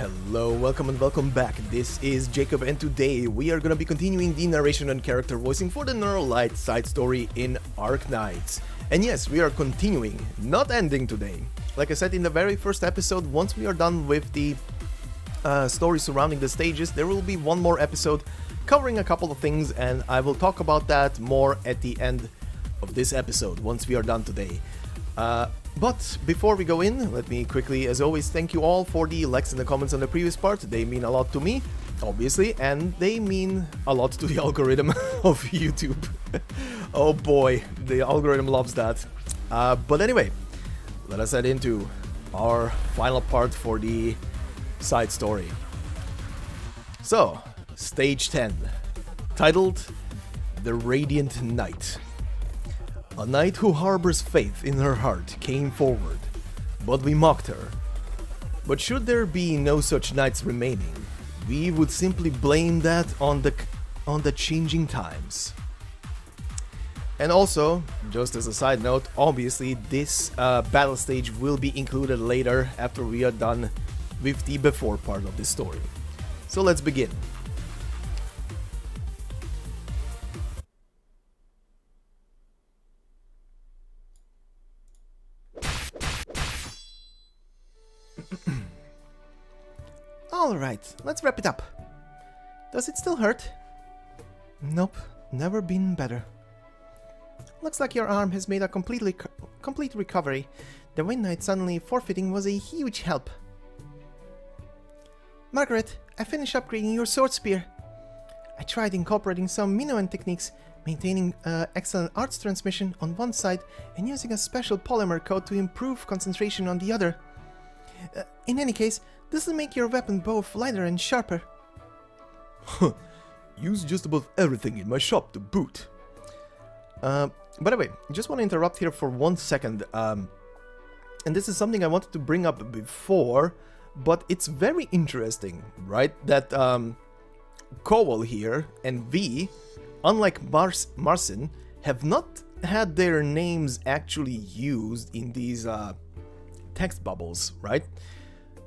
Hello, welcome and welcome back. This is Jacob and today we are gonna be continuing the narration and character voicing for the Narration side story in Arknights. And yes, we are continuing, not ending today. Like I said in the very first episode, once we are done with the story surrounding the stages, there will be one more episode covering a couple of things, and I will talk about that more at the end of this episode, once we are done today. But before we go in, let me quickly, as always, thank you all for the likes and the comments on the previous part. They mean a lot to me, obviously, and they mean a lot to the algorithm of YouTube. Oh boy, the algorithm loves that. But anyway, let us head into our final part for the side story. So, Stage 10, titled The Radiant Knight. A knight who harbors faith in her heart came forward, but we mocked her. But should there be no such knights remaining, we would simply blame that on the changing times. And also, just as a side note, obviously this battle stage will be included later after we are done with the before part of this story. So let's begin. Alright, let's wrap it up. Does it still hurt? Nope, never been better. Looks like your arm has made a complete recovery. The Wind Knight suddenly forfeiting was a huge help. Margaret, I finished upgrading your sword spear. I tried incorporating some Minoan techniques, maintaining excellent arts transmission on one side and using a special polymer coat to improve concentration on the other. In any case, this will make your weapon both lighter and sharper. Use just about everything in my shop to boot. By the way, I just want to interrupt here for 1 second. And this is something I wanted to bring up before, but it's very interesting, right? That Kowal here and V, unlike Marcin, have not had their names actually used in these text bubbles, right?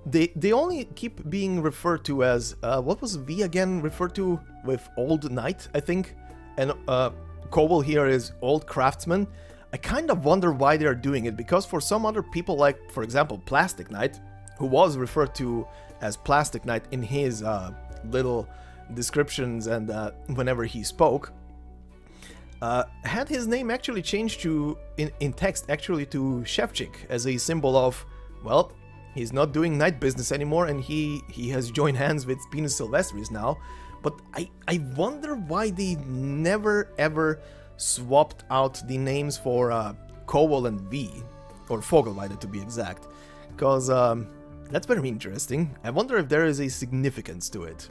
They only keep being referred to as, what was V again referred to with Old Knight, I think? And Kowal here is Old Craftsman. I kind of wonder why they're doing it, because for some other people, like, for example, Plastic Knight, who was referred to as Plastic Knight in his little descriptions and whenever he spoke, had his name actually changed to, in text, actually to Shevchik, as a symbol of, well, he's not doing knight business anymore, and he has joined hands with Pinus Sylvestries now. But I wonder why they never ever swapped out the names for Kowal and V, or Fogelweide to be exact, because that's very interesting. I wonder if there is a significance to it.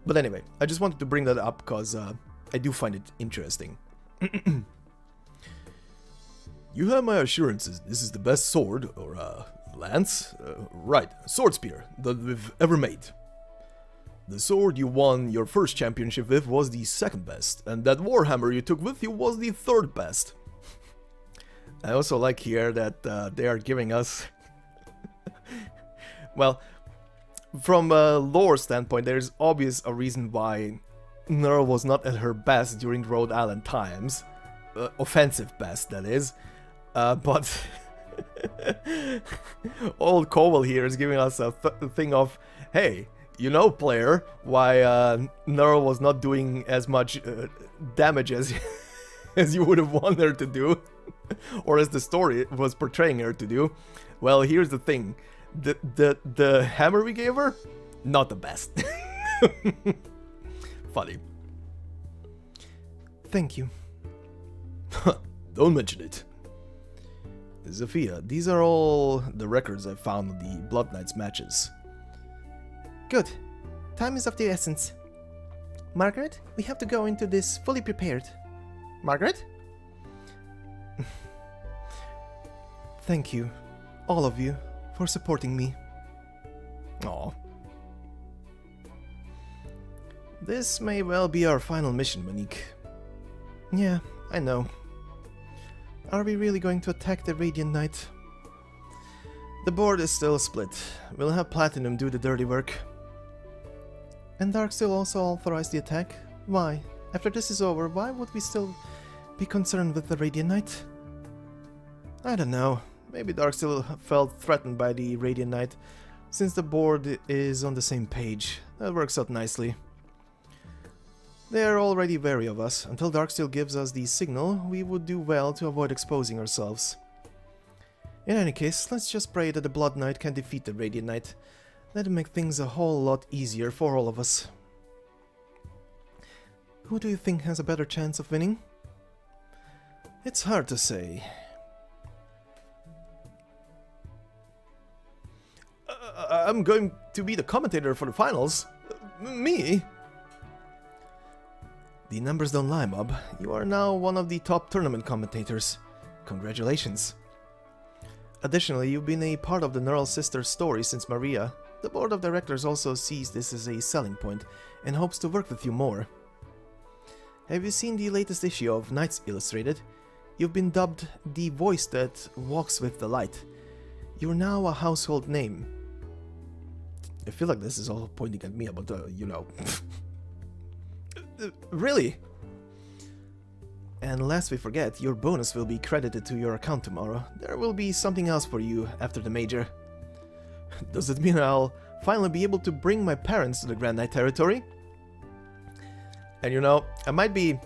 But anyway, I just wanted to bring that up because I do find it interesting. You have my assurances this is the best sword, or lance? Right, sword spear that we've ever made. The sword you won your first championship with was the second best, and that warhammer you took with you was the third best. I also like here that they are giving us... well, from a lore standpoint, there's obvious a reason why Nearl was not at her best during Rhode Island times. Offensive best, that is. But old Kowal here is giving us a thing of, hey, you know, player, why Nearl was not doing as much damage as as you would have wanted her to do, or as the story was portraying her to do. Well, here's the thing: the hammer we gave her, not the best. Funny. Thank you. Don't mention it. Zofia, these are all the records I found on the Blood Knights matches. Good. Time is of the essence. Margaret, we have to go into this fully prepared. Margaret? Thank you, all of you, for supporting me. Aww. This may well be our final mission, Monique. Yeah, I know. Are we really going to attack the Radiant Knight? The board is still split. We'll have Platinum do the dirty work. And Darksteel also authorized the attack? Why? After this is over, why would we still be concerned with the Radiant Knight? I don't know. Maybe Darksteel felt threatened by the Radiant Knight, since the board is on the same page. That works out nicely. They are already wary of us. Until Darksteel gives us the signal, we would do well to avoid exposing ourselves. In any case, let's just pray that the Blood Knight can defeat the Radiant Knight. That'd make things a whole lot easier for all of us. Who do you think has a better chance of winning? It's hard to say. I'm going to be the commentator for the finals. Me? The numbers don't lie, Mob. You are now one of the top tournament commentators. Congratulations. Additionally, you've been a part of the Nearl sisters' story since Maria. The board of directors also sees this as a selling point and hopes to work with you more. Have you seen the latest issue of Knights Illustrated? You've been dubbed the voice that walks with the light. You're now a household name. I feel like this is all pointing at me, but you know. Really? And lest we forget, your bonus will be credited to your account tomorrow. There will be something else for you after the major. Does it mean I'll finally be able to bring my parents to the Grand Knight territory? And you know, I might be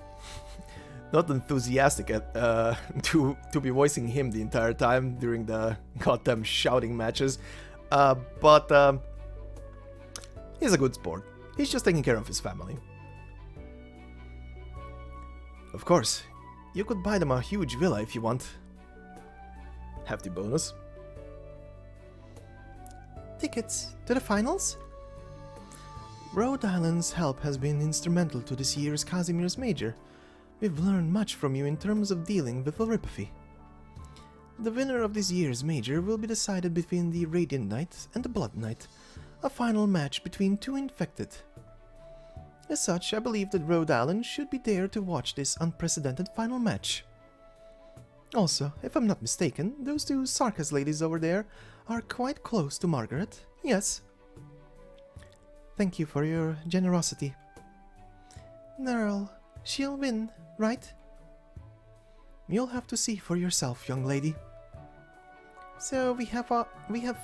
not enthusiastic at, to be voicing him the entire time during the goddamn shouting matches, but he's a good sport. He's just taking care of his family. Of course, you could buy them a huge villa if you want. Hefty bonus. Tickets to the finals? Rhode Island's help has been instrumental to this year's Casimir's Major. We've learned much from you in terms of dealing with oripathy. The winner of this year's Major will be decided between the Radiant Knight and the Blood Knight, a final match between two infected. As such, I believe that Rhode Island should be there to watch this unprecedented final match. Also, if I'm not mistaken, those two Sarkas ladies over there are quite close to Margaret, yes? Thank you for your generosity. Nearl, she'll win, right? You'll have to see for yourself, young lady. So we have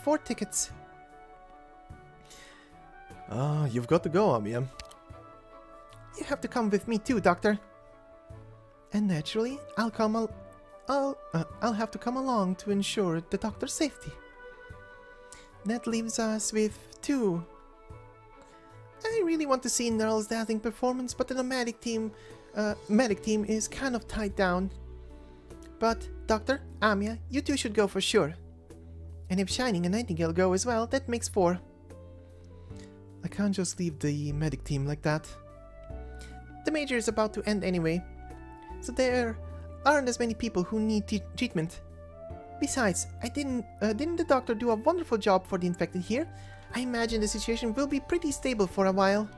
4 tickets. You've got to go, Amiya. You have to come with me too, Doctor. And naturally, I'll have to come along to ensure the Doctor's safety. That leaves us with 2. I really want to see Nearl's dazzling performance, but the medic team is kind of tied down. But Doctor, Amiya, you two should go for sure. And if Shining and Nightingale go as well, that makes 4. I can't just leave the medic team like that. The major is about to end anyway, so there aren't as many people who need treatment. Besides, didn't the doctor do a wonderful job for the infected here? I imagine the situation will be pretty stable for a while.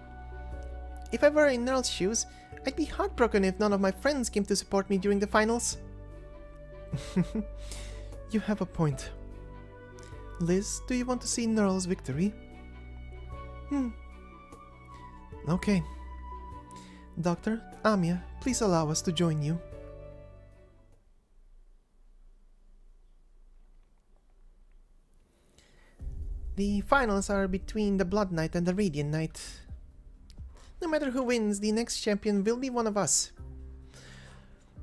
If I were in Nearl's shoes, I'd be heartbroken if none of my friends came to support me during the finals. You have a point. Liz, do you want to see Nearl's victory? Okay. Doctor, Amiya, please allow us to join you. The finals are between the Blood Knight and the Radiant Knight. No matter who wins, the next champion will be one of us.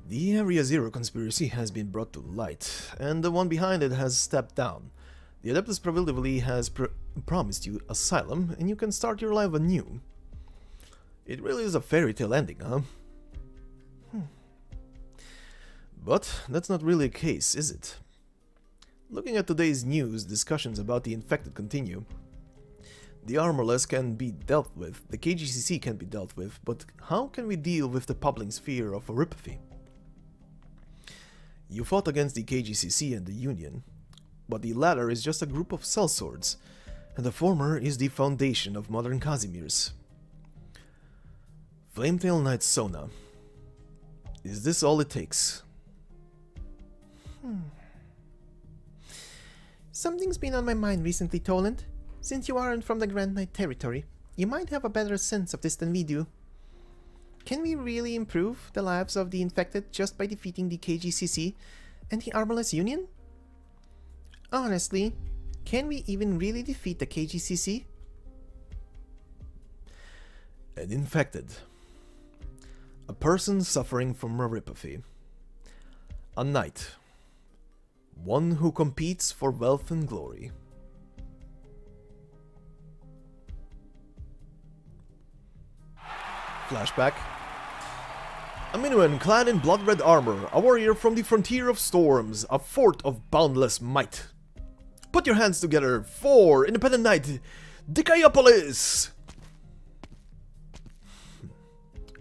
The Area Zero conspiracy has been brought to light, and the one behind it has stepped down. The Adeptus Provilovili has promised you asylum, and you can start your life anew. It really is a fairy tale ending, huh? But that's not really the case, is it? Looking at today's news, discussions about the infected continue. The armorless can be dealt with, the KGCC can be dealt with, but how can we deal with the public's fear of oripathy? You fought against the KGCC and the Union, but the latter is just a group of sellswords, and the former is the foundation of modern Casimirs. Flametail Knight Sona. Is this all it takes? Something's been on my mind recently, Toland. Since you aren't from the Grand Knight territory, you might have a better sense of this than we do. Can we really improve the lives of the infected just by defeating the KGCC and the Armorless Union? Honestly, can we even really defeat the KGCC? An infected. A person suffering from neuropathy. A knight. One who competes for wealth and glory. Flashback. A Minuan clad in blood-red armor, a warrior from the frontier of storms, a fort of boundless might. Put your hands together for Independent Knight Dikaiopolis!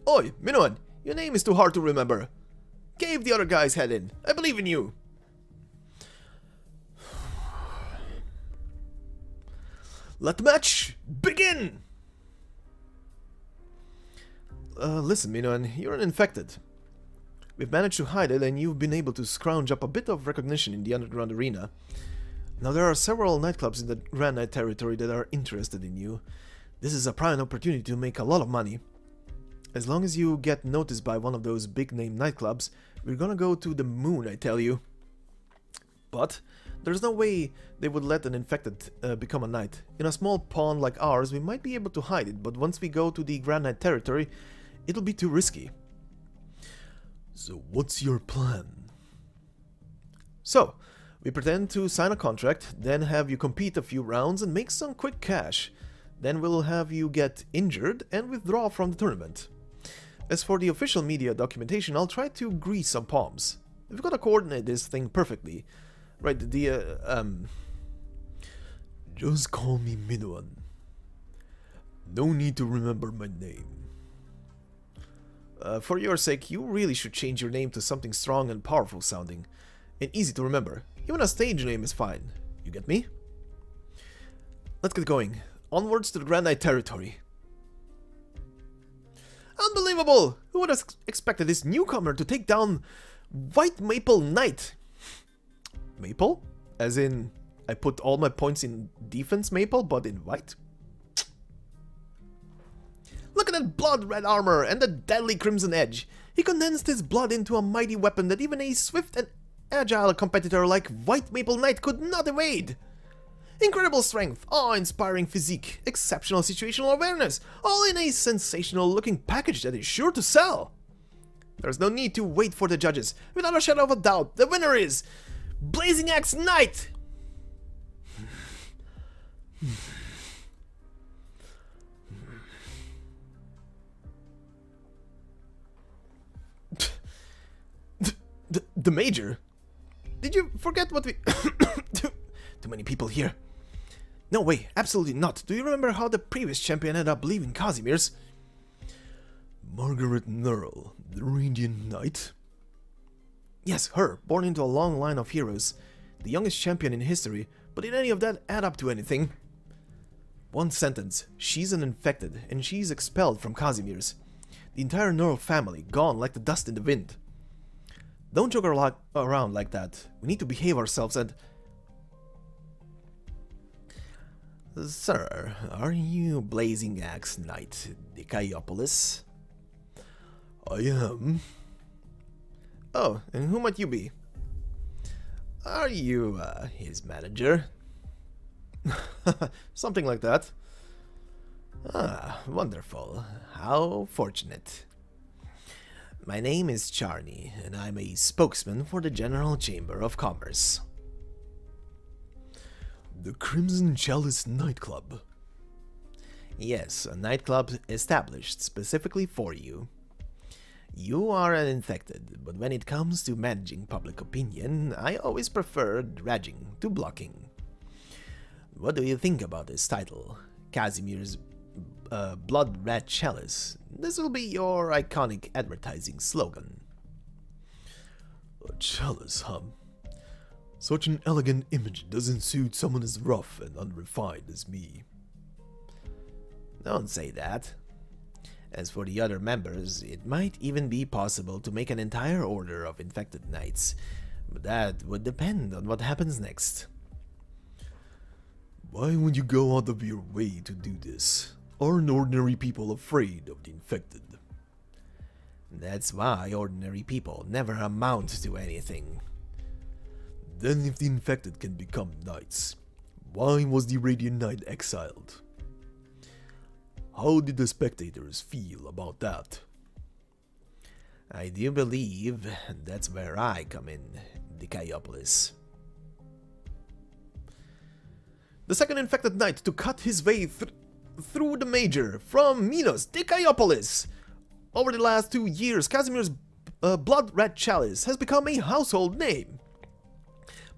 Oi, Minuan, your name is too hard to remember. Cave the other guy's head in. I believe in you. Let the match begin! Listen, Minuan, you're an infected. We've managed to hide it, and you've been able to scrounge up a bit of recognition in the underground arena. Now, there are several nightclubs in the Grand Knight territory that are interested in you. This is a prime opportunity to make a lot of money. As long as you get noticed by one of those big-name nightclubs, we're gonna go to the moon, I tell you. But there's no way they would let an infected become a knight. In a small pond like ours, we might be able to hide it, but once we go to the Grand Knight territory, it'll be too risky. So what's your plan? So, we pretend to sign a contract, then have you compete a few rounds and make some quick cash. Then we'll have you get injured and withdraw from the tournament. As for the official media documentation, I'll try to grease some palms. We've got to coordinate this thing perfectly. Right, Just call me Minuan. No need to remember my name. For your sake, you really should change your name to something strong and powerful sounding. And easy to remember. Even a stage name is fine. You get me? Let's get going. Onwards to the Grand Knight territory. Unbelievable! Who would have expected this newcomer to take down White Maple Knight? Maple? As in, I put all my points in defense maple, but in white? Look at that blood-red armor and the deadly crimson edge. He condensed his blood into a mighty weapon that even a swift and agile competitor like White Maple Knight could not evade. Incredible strength, awe-inspiring physique, exceptional situational awareness, all in a sensational-looking package that is sure to sell. There's no need to wait for the judges. Without a shadow of a doubt, the winner is Blazing Axe Knight! The Major? Did you forget what we... Too many people here. No way, absolutely not. Do you remember how the previous champion ended up leaving Casimir's? Margaret Nearl, the Radiant Knight? Yes, her, born into a long line of heroes. The youngest champion in history, but did any of that add up to anything? One sentence, she's an infected, and she's expelled from Casimir's. The entire Nearl family, gone like the dust in the wind. Don't joke around like that. We need to behave ourselves and... Sir, are you Blazing Axe Knight Dikaiopolis? I am. Oh, and who might you be? Are you, his manager? Something like that. Ah, wonderful. How fortunate. My name is Charney, and I'm a spokesman for the General Chamber of Commerce. The Crimson Chalice Nightclub. Yes, a nightclub established specifically for you. You are an infected, but when it comes to managing public opinion, I always prefer dredging to blocking. What do you think about this title? Casimir's Blood Red Chalice. This will be your iconic advertising slogan. A chalice, huh? Such an elegant image doesn't suit someone as rough and unrefined as me. Don't say that. As for the other members, it might even be possible to make an entire order of infected knights, but that would depend on what happens next. Why would you go out of your way to do this? Aren't ordinary people afraid of the infected? That's why ordinary people never amount to anything. Then if the infected can become knights, why was the Radiant Knight exiled? How did the spectators feel about that? I do believe that's where I come in, Dicaeopolis. The second infected knight to cut his way through the major from Pinus, Dicaeopolis. Over the last 2 years, Casimir's blood red chalice has become a household name.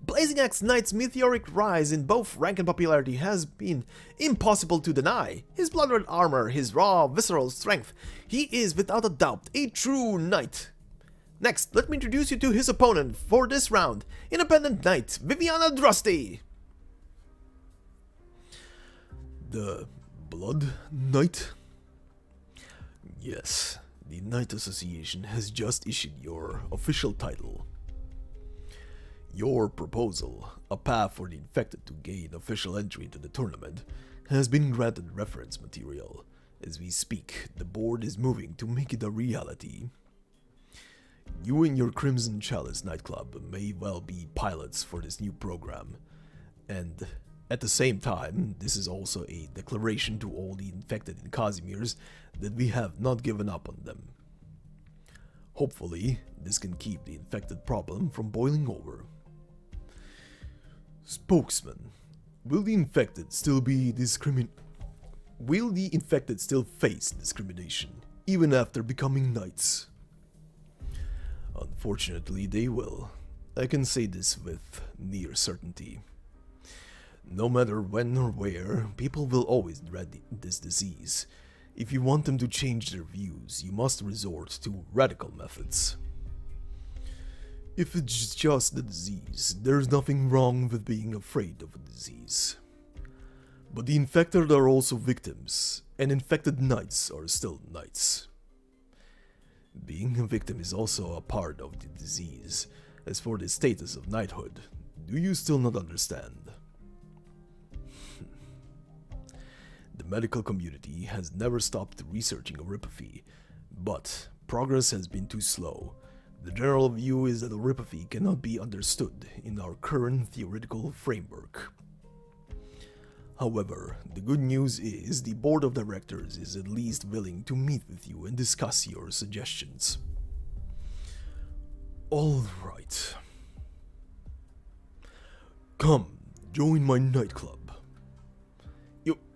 Blazing Axe Knight's meteoric rise in both rank and popularity has been impossible to deny. His blood red armor, his raw, visceral strength, he is without a doubt a true knight. Next, let me introduce you to his opponent for this round, Independent Knight Viviana Drusty. The Blood Knight? Yes, the Knight Association has just issued your official title. Your proposal, a path for the infected to gain official entry into the tournament, has been granted reference material. As we speak, the board is moving to make it a reality. You and your Crimson Chalice nightclub may well be pilots for this new program, and at the same time, this is also a declaration to all the infected in Casimirs that we have not given up on them. Hopefully, this can keep the infected problem from boiling over. Spokesman, will the infected still face discrimination even after becoming knights? Unfortunately, they will. I can say this with near certainty. No matter when or where, people will always dread this disease. If you want them to change their views, you must resort to radical methods. If it's just the disease, there's nothing wrong with being afraid of a disease. But the infected are also victims, and infected knights are still knights. Being a victim is also a part of the disease. As for the status of knighthood, do you still not understand? The medical community has never stopped researching Oripathy, but progress has been too slow. The general view is that Oripathy cannot be understood in our current theoretical framework. However, the good news is the board of directors is at least willing to meet with you and discuss your suggestions. All right. Come, join my nightclub.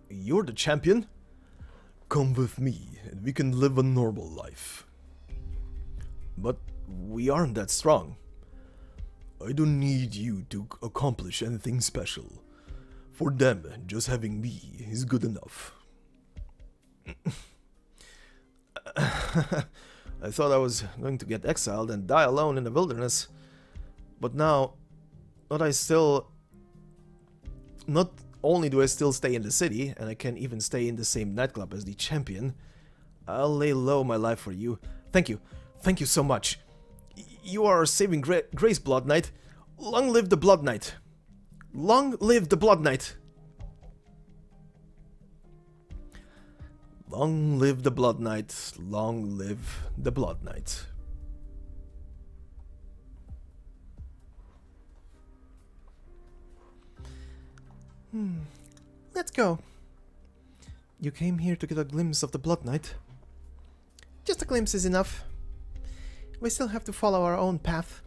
You're the champion? Come with me, and we can live a normal life. But we aren't that strong. I don't need you to accomplish anything special. For them, just having me is good enough. I thought I was going to get exiled and die alone in the wilderness. But now, not only do I still stay in the city, and I can even stay in the same nightclub as the champion, I'll lay low my life for you. Thank you. Thank you so much. You are our saving grace, Blood Knight. Long live the Blood Knight. Long live the Blood Knight. Long live the Blood Knight. Long live the Blood Knight. Let's go. You came here to get a glimpse of the Blood Knight. Just a glimpse is enough. We still have to follow our own path.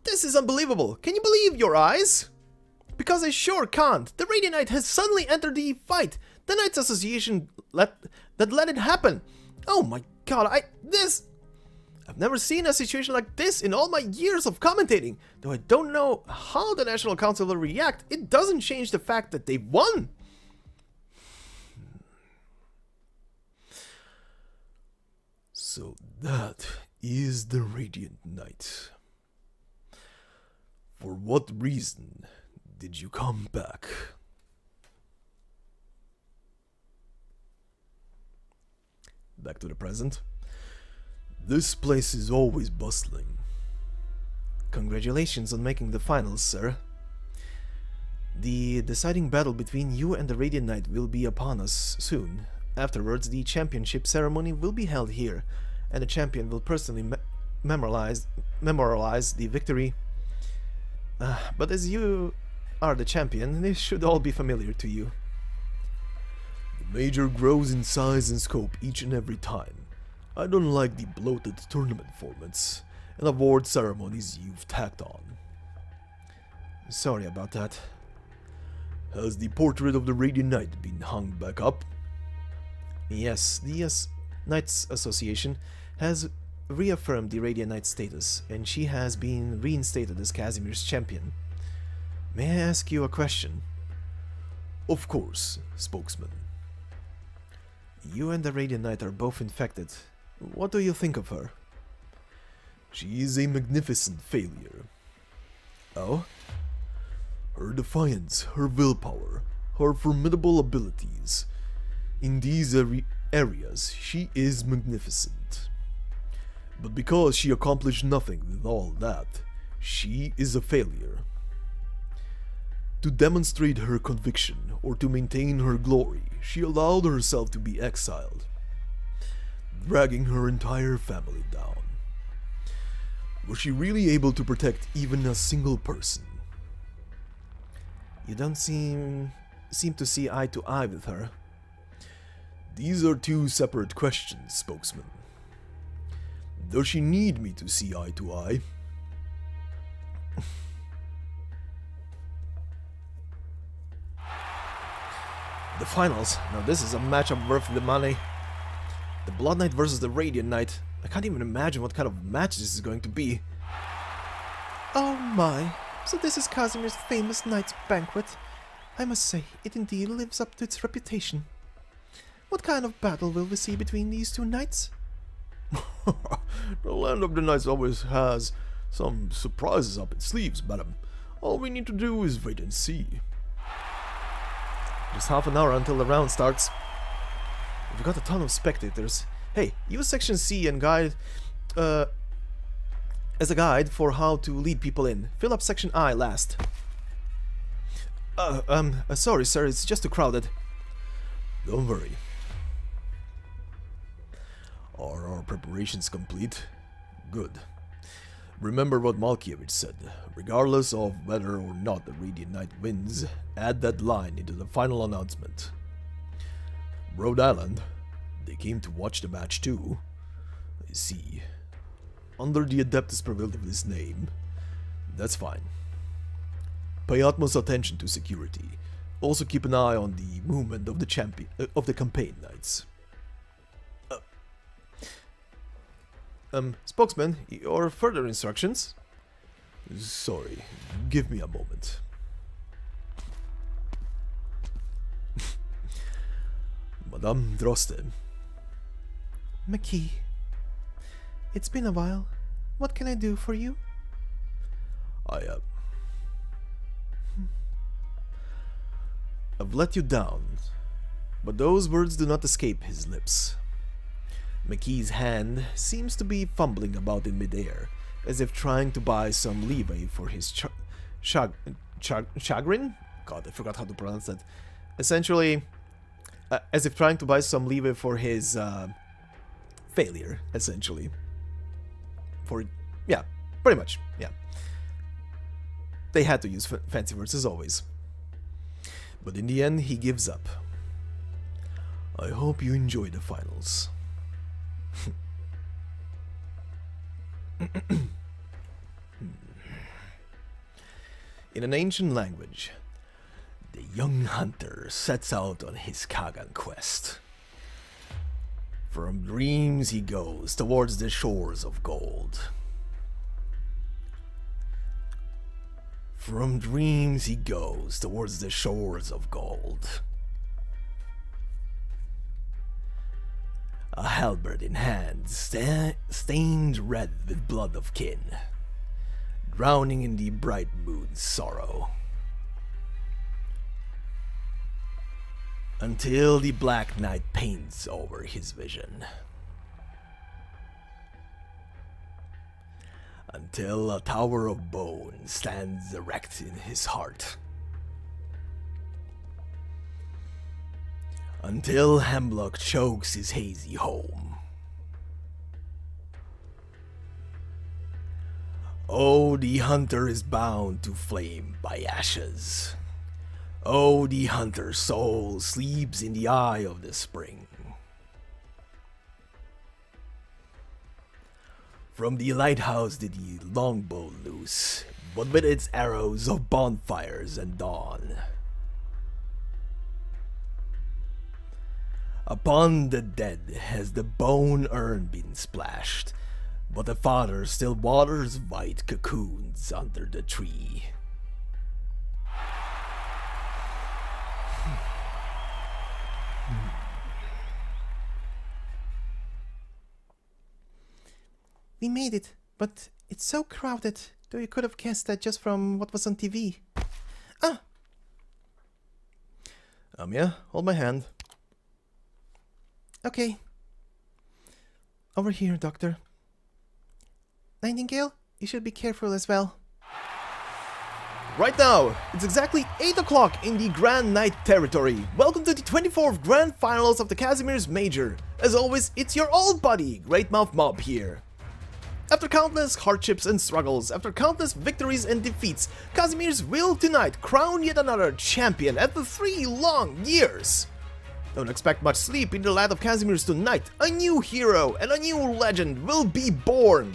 This is unbelievable! Can you believe your eyes? Because I sure can't. The Radiant Knight has suddenly entered the fight. The Knights Association let it happen. Oh my god, I've never seen a situation like this in all my years of commentating. Though I don't know how the National Council will react, it doesn't change the fact that they won. So that is the Radiant Knight. For what reason did you come back? Back to the present. This place is always bustling. Congratulations on making the finals, sir. The deciding battle between you and the Radiant Knight will be upon us soon. Afterwards, the championship ceremony will be held here, and the champion will personally memorialize the victory. But as you are the champion, this should all be familiar to you. The major grows in size and scope each and every time. I don't like the bloated tournament formats and award ceremonies you've tacked on. Sorry about that. Has the portrait of the Radiant Knight been hung back up? Yes, the Knights Association has reaffirmed the Radiant Knight's status, and she has been reinstated as Casimir's champion. May I ask you a question? Of course, spokesman. You and the Radiant Knight are both infected. What do you think of her? She is a magnificent failure. Oh? Her defiance, her willpower, her formidable abilities. In these areas, she is magnificent. But because she accomplished nothing with all that, she is a failure. To demonstrate her conviction, or to maintain her glory, she allowed herself to be exiled, dragging her entire family down. Was she really able to protect even a single person? You don't seem to see eye to eye with her. These are two separate questions, spokesman. Does she need me to see eye to eye? The finals. Now this is a matchup worth the money. The Blood Knight versus the Radiant Knight. I can't even imagine what kind of match this is going to be. Oh my, so this is Casimir's famous Knight's Banquet. I must say, it indeed lives up to its reputation. What kind of battle will we see between these two knights? The Land of the Knights always has some surprises up its sleeves, madam. All we need to do is wait and see. Just half an hour until the round starts. We've got a ton of spectators. Hey, use section C and guide as a guide for how to lead people in. Fill up section I last. Sorry sir, it's just too crowded. Don't worry. Are our preparations complete? Good. Remember what Malkiewicz said. Regardless of whether or not the Radiant Knight wins, add that line into the final announcement. Rhode Island, they came to watch the match too. I see. Under the Adeptus Pavilion name. That's fine. Pay utmost attention to security. Also keep an eye on the movement of the campaign knights. Spokesman, your further instructions? Sorry, give me a moment. Madame Droste. McKee. It's been a while. What can I do for you? I've let you down, but those words do not escape his lips. McKee's hand seems to be fumbling about in midair, as if trying to buy some leeway for his chagrin? God, I forgot how to pronounce that. Essentially, as if trying to buy some leeway for his failure, essentially. Yeah, pretty much, yeah. They had to use fancy words as always. But in the end, he gives up. I hope you enjoy the finals. In an ancient language, the young hunter sets out on his Kagan quest. From dreams he goes towards the shores of gold. From dreams he goes towards the shores of gold. A halberd in hand, stained red with blood of kin, drowning in the bright moon's sorrow. Until the black night paints over his vision. Until a tower of bone stands erect in his heart. until hemlock chokes his hazy home. Oh, the hunter is bound to flame by ashes. Oh, the hunter's soul sleeps in the eye of the spring. From the lighthouse did the longbow loose, but with its arrows of bonfires and dawn. Upon the dead has the bone urn been splashed, but the father still waters white cocoons under the tree. We made it, but it's so crowded, though you could have guessed that just from what was on TV. Ah! Yeah, hold my hand. Okay. Over here, Doctor. Nightingale, you should be careful as well. Right now, it's exactly 8 o'clock in the Grand Knight territory. Welcome to the 24th Grand Finals of the Casimir's Major. As always, it's your old buddy, Greatmouth Mob here. After countless hardships and struggles, after countless victories and defeats, Casimir's will tonight crown yet another champion after 3 long years. Don't expect much sleep in the land of Casimir's tonight. A new hero and a new legend will be born.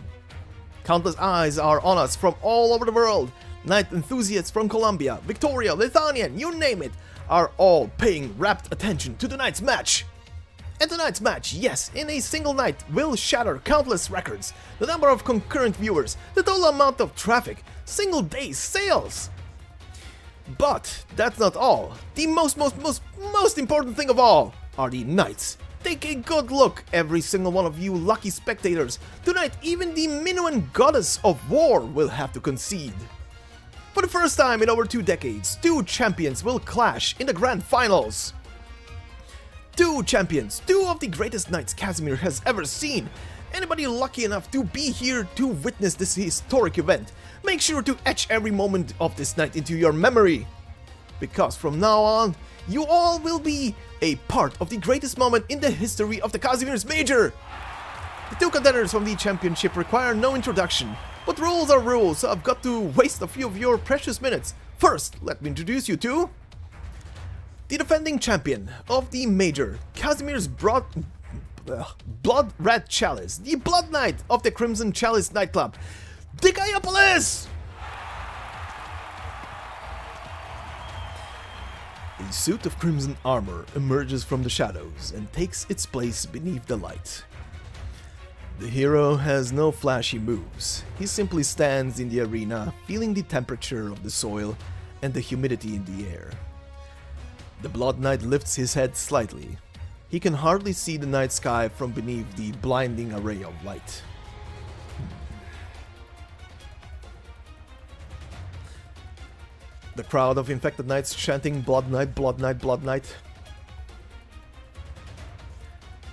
Countless eyes are on us from all over the world. Knight enthusiasts from Colombia, Victoria, Lithuania, you name it, are all paying rapt attention to tonight's match. And tonight's match, yes, in a single night, will shatter countless records. The number of concurrent viewers, the total amount of traffic, single day sales. But that's not all. The most important thing of all are the knights. Take a good look, every single one of you lucky spectators. Tonight, even the Minuan goddess of war will have to concede. For the first time in over 2 decades, 2 champions will clash in the grand finals. 2 champions, 2 of the greatest knights Casimir has ever seen. Anybody lucky enough to be here to witness this historic event, make sure to etch every moment of this night into your memory. Because from now on, you all will be a part of the greatest moment in the history of the Casimir's Major. The 2 contenders from the championship require no introduction, but rules are rules, so I've got to waste a few of your precious minutes. First, let me introduce you to the defending champion of the Major, Casimir's Blood Red Chalice, the Blood Knight of the Crimson Chalice nightclub, Dikaiopolis! A suit of crimson armor emerges from the shadows and takes its place beneath the light. The hero has no flashy moves. He simply stands in the arena, feeling the temperature of the soil and the humidity in the air. The Blood Knight lifts his head slightly. He can hardly see the night sky from beneath the blinding array of light. The crowd of infected knights chanting Blood Knight, Blood Knight, Blood Knight.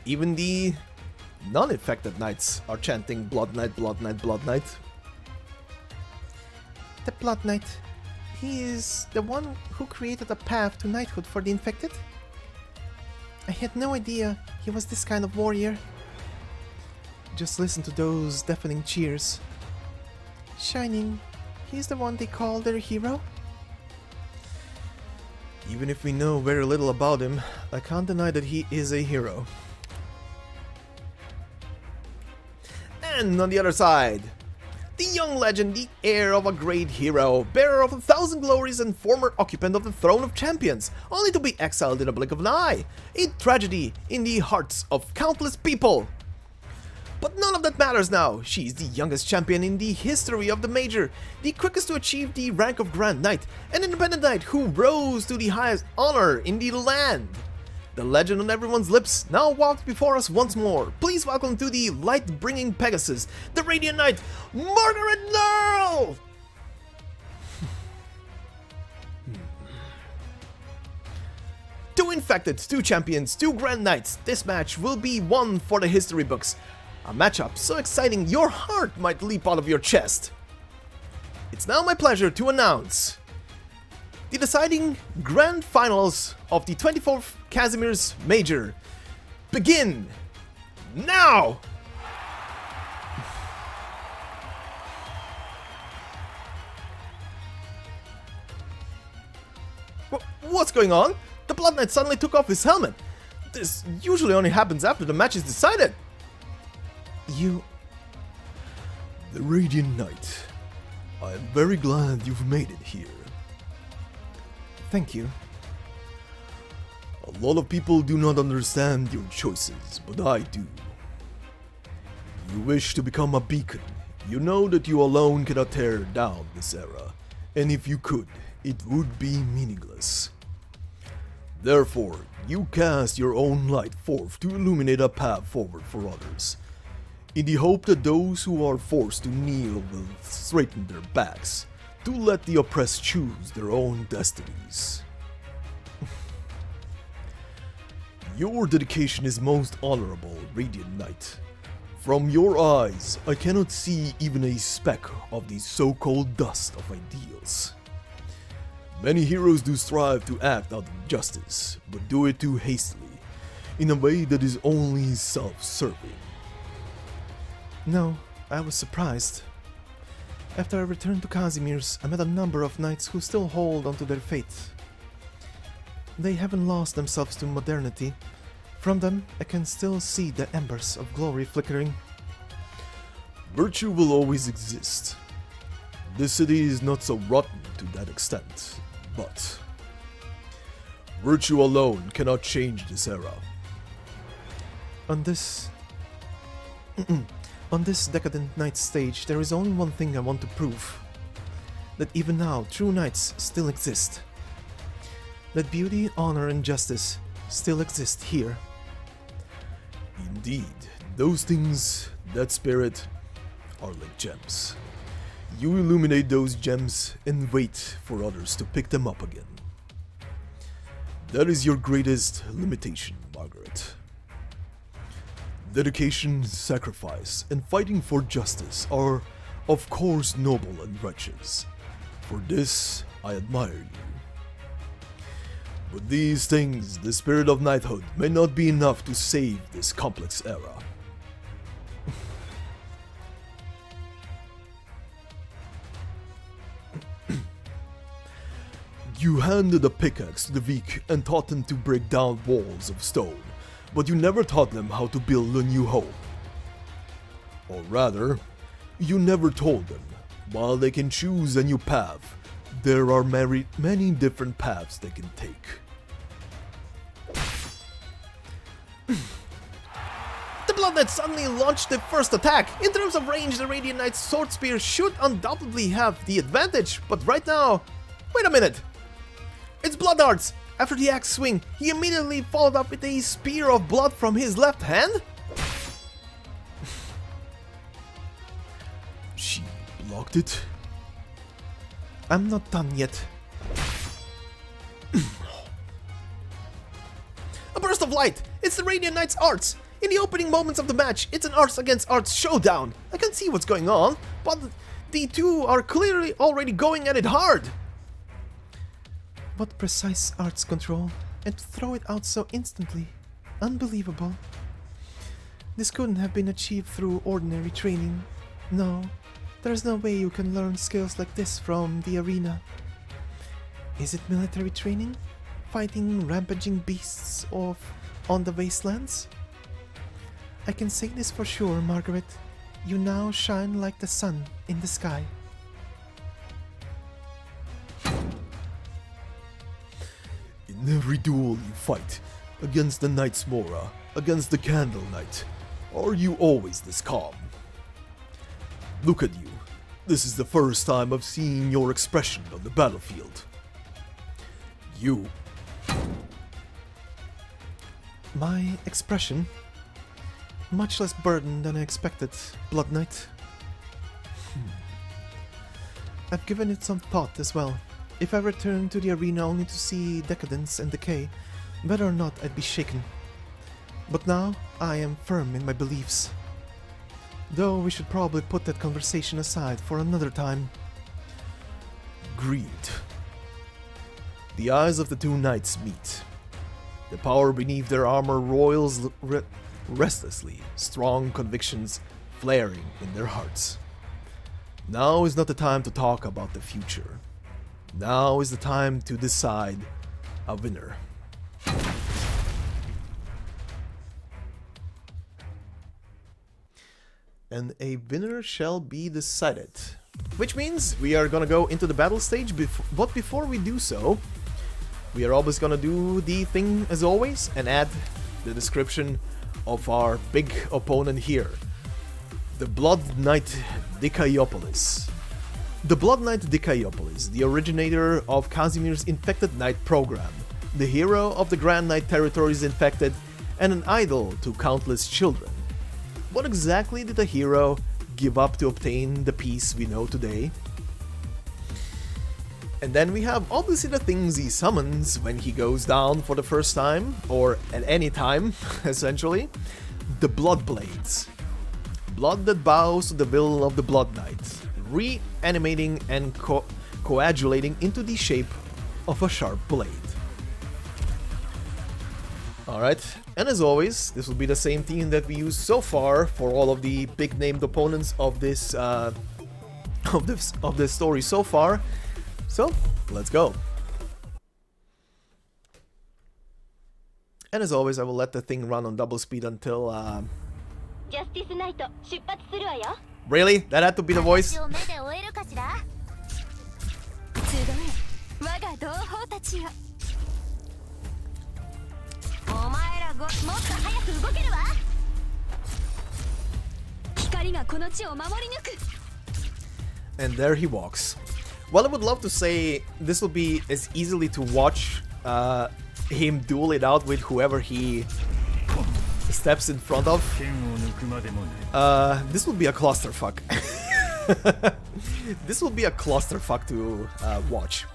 Even the non-infected knights are chanting Blood Knight, Blood Knight, Blood Knight. The Blood Knight. He is the one who created a path to knighthood for the infected? I had no idea he was this kind of warrior. Just listen to those deafening cheers. Shining, he's the one they call their hero? Even if we know very little about him, I can't deny that he is a hero. And on the other side, the young legend, the heir of a great hero, bearer of 1,000 glories and former occupant of the throne of champions, only to be exiled in a blink of an eye. A tragedy in the hearts of countless people. But none of that matters now. She's the youngest champion in the history of the Major, the quickest to achieve the rank of Grand Knight, an independent knight who rose to the highest honor in the land. The legend on everyone's lips now walks before us once more. Please welcome to the light-bringing Pegasus, the Radiant Knight, Margaret Nearl! 2 infected, 2 champions, 2 Grand Knights. This match will be one for the history books. A matchup so exciting your heart might leap out of your chest. It's now my pleasure to announce the deciding grand finals of the 24th Casimir's Major begin now! What's going on? The Blood Knight suddenly took off his helmet. This usually only happens after the match is decided. The Radiant Knight. I am very glad you've made it here. Thank you. A lot of people do not understand your choices, but I do. You wish to become a beacon. You know that you alone cannot tear down this era, and if you could, it would be meaningless. Therefore, you cast your own light forth to illuminate a path forward for others, in the hope that those who are forced to kneel will straighten their backs, to let the oppressed choose their own destinies. Your dedication is most honorable, Radiant Knight. From your eyes, I cannot see even a speck of the so-called dust of ideals. Many heroes do strive to act out of justice, but do it too hastily, in a way that is only self-serving. No, I was surprised. After I returned to Casimir's, I met a number of knights who still hold onto their faith. They haven't lost themselves to modernity. From them, I can still see the embers of glory flickering. Virtue will always exist. This city is not so rotten to that extent, but virtue alone cannot change this era. On this decadent knight stage, there is only one thing I want to prove. That even now, true knights still exist. That beauty, honor and justice still exist here. Indeed, those things, that spirit, are like gems. You illuminate those gems and wait for others to pick them up again. That is your greatest limitation, Margaret. Dedication, sacrifice, and fighting for justice are, of course, noble and righteous. For this, I admire you. But these things, the spirit of knighthood, may not be enough to save this complex era. You handed a pickaxe to the weak and taught them to break down walls of stone, but you never taught them how to build a new home. Or rather, you never told them, while they can choose a new path, there are many different paths they can take. The Blood Knight suddenly launched the first attack. In terms of range, the Radiant Knight's sword spear should undoubtedly have the advantage, but right now... Wait a minute! It's Blood Darts! After the axe swing, he immediately followed up with a spear of blood from his left hand? She blocked it? I'm not done yet. A burst of light! It's the Radiant Knight's arts! In the opening moments of the match, it's an arts against arts showdown! I can see what's going on, but the two are clearly already going at it hard! What precise arts control, and to throw it out so instantly. Unbelievable. This couldn't have been achieved through ordinary training. No, there's no way you can learn skills like this from the arena. Is it military training? Fighting rampaging beasts on the wastelands? I can say this for sure, Margaret. You now shine like the sun in the sky. In every duel you fight, against the Knight's Mora, against the Candle Knight, are you always this calm? Look at you. This is the first time I've seen your expression on the battlefield. You. My expression? Much less burdened than I expected, Blood Knight. I've given it some thought as well. If I return to the arena only to see decadence and decay, whether or not I'd be shaken. But now, I am firm in my beliefs. Though we should probably put that conversation aside for another time. Agreed. The eyes of the two knights meet. The power beneath their armor roils restlessly, strong convictions flaring in their hearts. Now is not the time to talk about the future. Now is the time to decide a winner. And a winner shall be decided. Which means we are gonna go into the battle stage, but before we do so, we are always gonna do the thing as always and add the description of our big opponent here. The Blood Knight Dikaiopolis. The Blood Knight Dikaiopolis, the originator of Casimir's Infected Knight program, the hero of the Grand Knight territories infected, and an idol to countless children. What exactly did the hero give up to obtain the peace we know today? And then we have obviously the things he summons when he goes down for the first time, or at any time, essentially. The Blood Blades. Blood that bows to the will of the Blood Knight, reanimating and coagulating into the shape of a sharp blade. Alright, and as always, this will be the same team that we used so far for all of the big named opponents of this story so far. So, let's go. And as always, I will let the thing run on double speed until Really? That had to be the voice? And there he walks. Well, I would love to say this will be as easily to watch him duel it out with whoever he steps in front of. This will be a clusterfuck. This will be a clusterfuck to watch.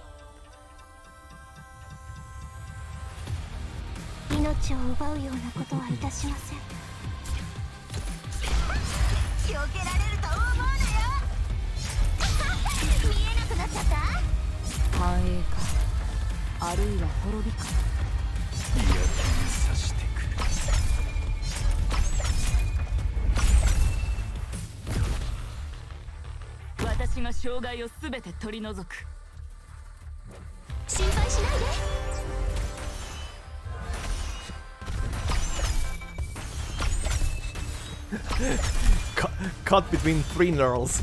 Caught between three Nearls.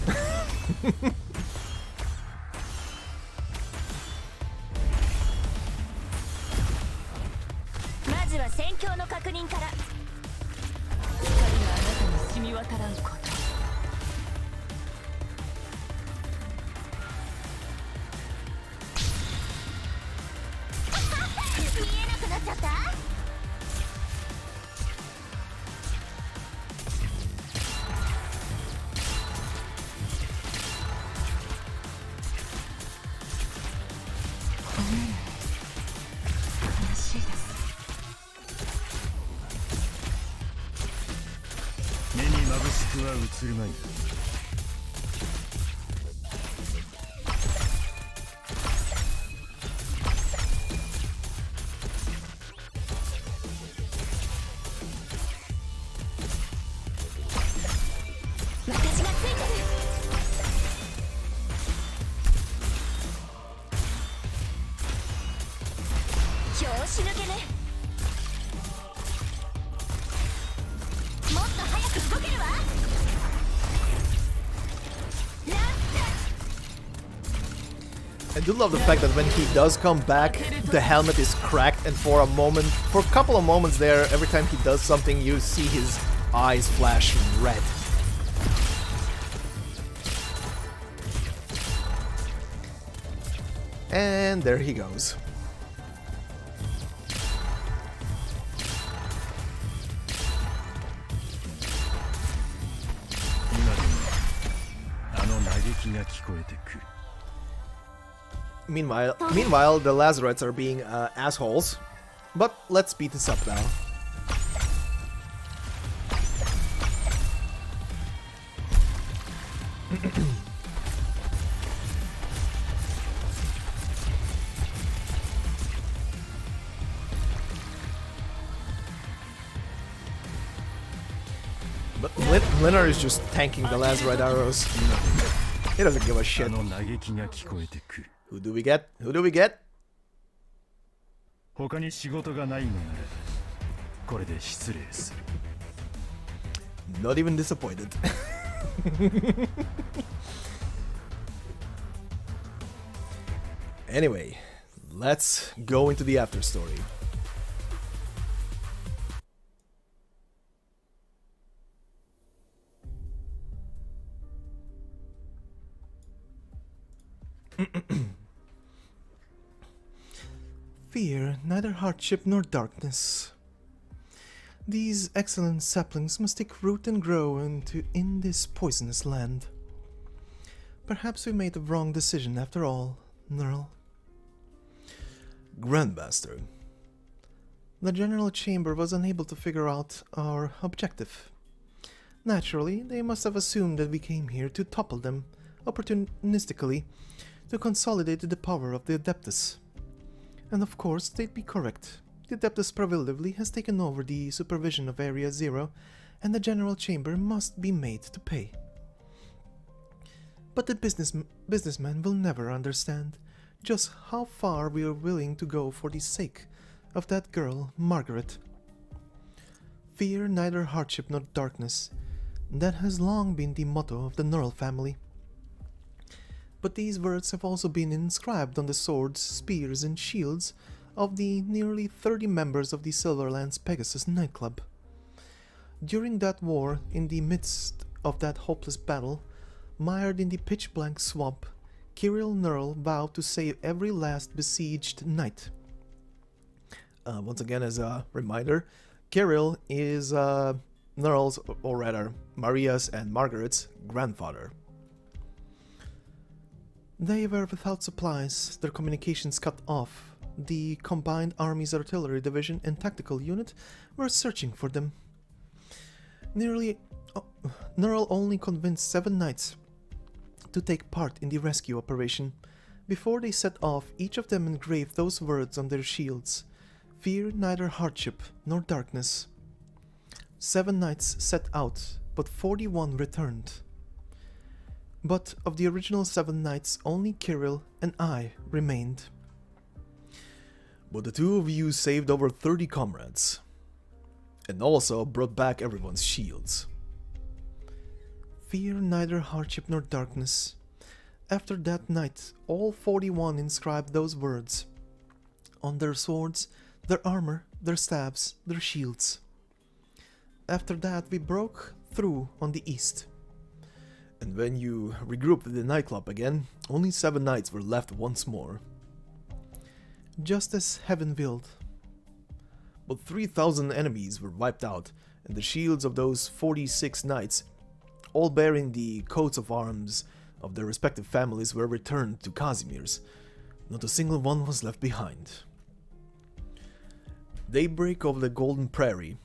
I do love the fact that when he does come back, the helmet is cracked, and for a couple of moments there, every time he does something, you see his eyes flash red. And there he goes. Meanwhile, the Lazarites are being assholes. But let's speed this up now. Leonard is just tanking the Lazarite arrows. He doesn't give a shit. Who do we get? Who do we get? Not even disappointed. Anyway, let's go into the after story. Fear neither hardship nor darkness. These excellent saplings must take root and grow in this poisonous land. Perhaps we made the wrong decision after all, Nearl. Grandmaster. The General Chamber was unable to figure out our objective. Naturally, they must have assumed that we came here to topple them, opportunistically, to consolidate the power of the Adeptus. And of course, they'd be correct. The Adeptus Provillatively has taken over the supervision of Area Zero, and the General Chamber must be made to pay. But the businessman will never understand just how far we are willing to go for the sake of that girl, Margaret. Fear neither hardship nor darkness. That has long been the motto of the Nearl family. But these words have also been inscribed on the swords, spears, and shields of the nearly 30 members of the Silverlands Pegasus nightclub. During that war, in the midst of that hopeless battle, mired in the pitch-blank swamp, Kirill Nearl vowed to save every last besieged knight. Once again, as a reminder, Kirill is Nearl's, or rather, Maria's and Margaret's grandfather. They were without supplies, their communications cut off. The Combined Armies Artillery Division and Tactical Unit were searching for them. Nearl only convinced 7 knights to take part in the rescue operation. Before they set off, each of them engraved those words on their shields: "Fear neither hardship nor darkness." 7 knights set out, but 41 returned. But of the original 7 knights, only Kirill and I remained. But the 2 of you saved over 30 comrades, and also brought back everyone's shields. Fear neither hardship nor darkness. After that night, all 41 inscribed those words on their swords, their armor, their staves, their shields. After that, we broke through on the east. And when you regrouped at the nightclub again, only 7 knights were left once more. Just as heaven willed. But 3,000 enemies were wiped out, and the shields of those 46 knights, all bearing the coats of arms of their respective families, were returned to Casimir's. Not a single one was left behind. Daybreak over the Golden Prairie.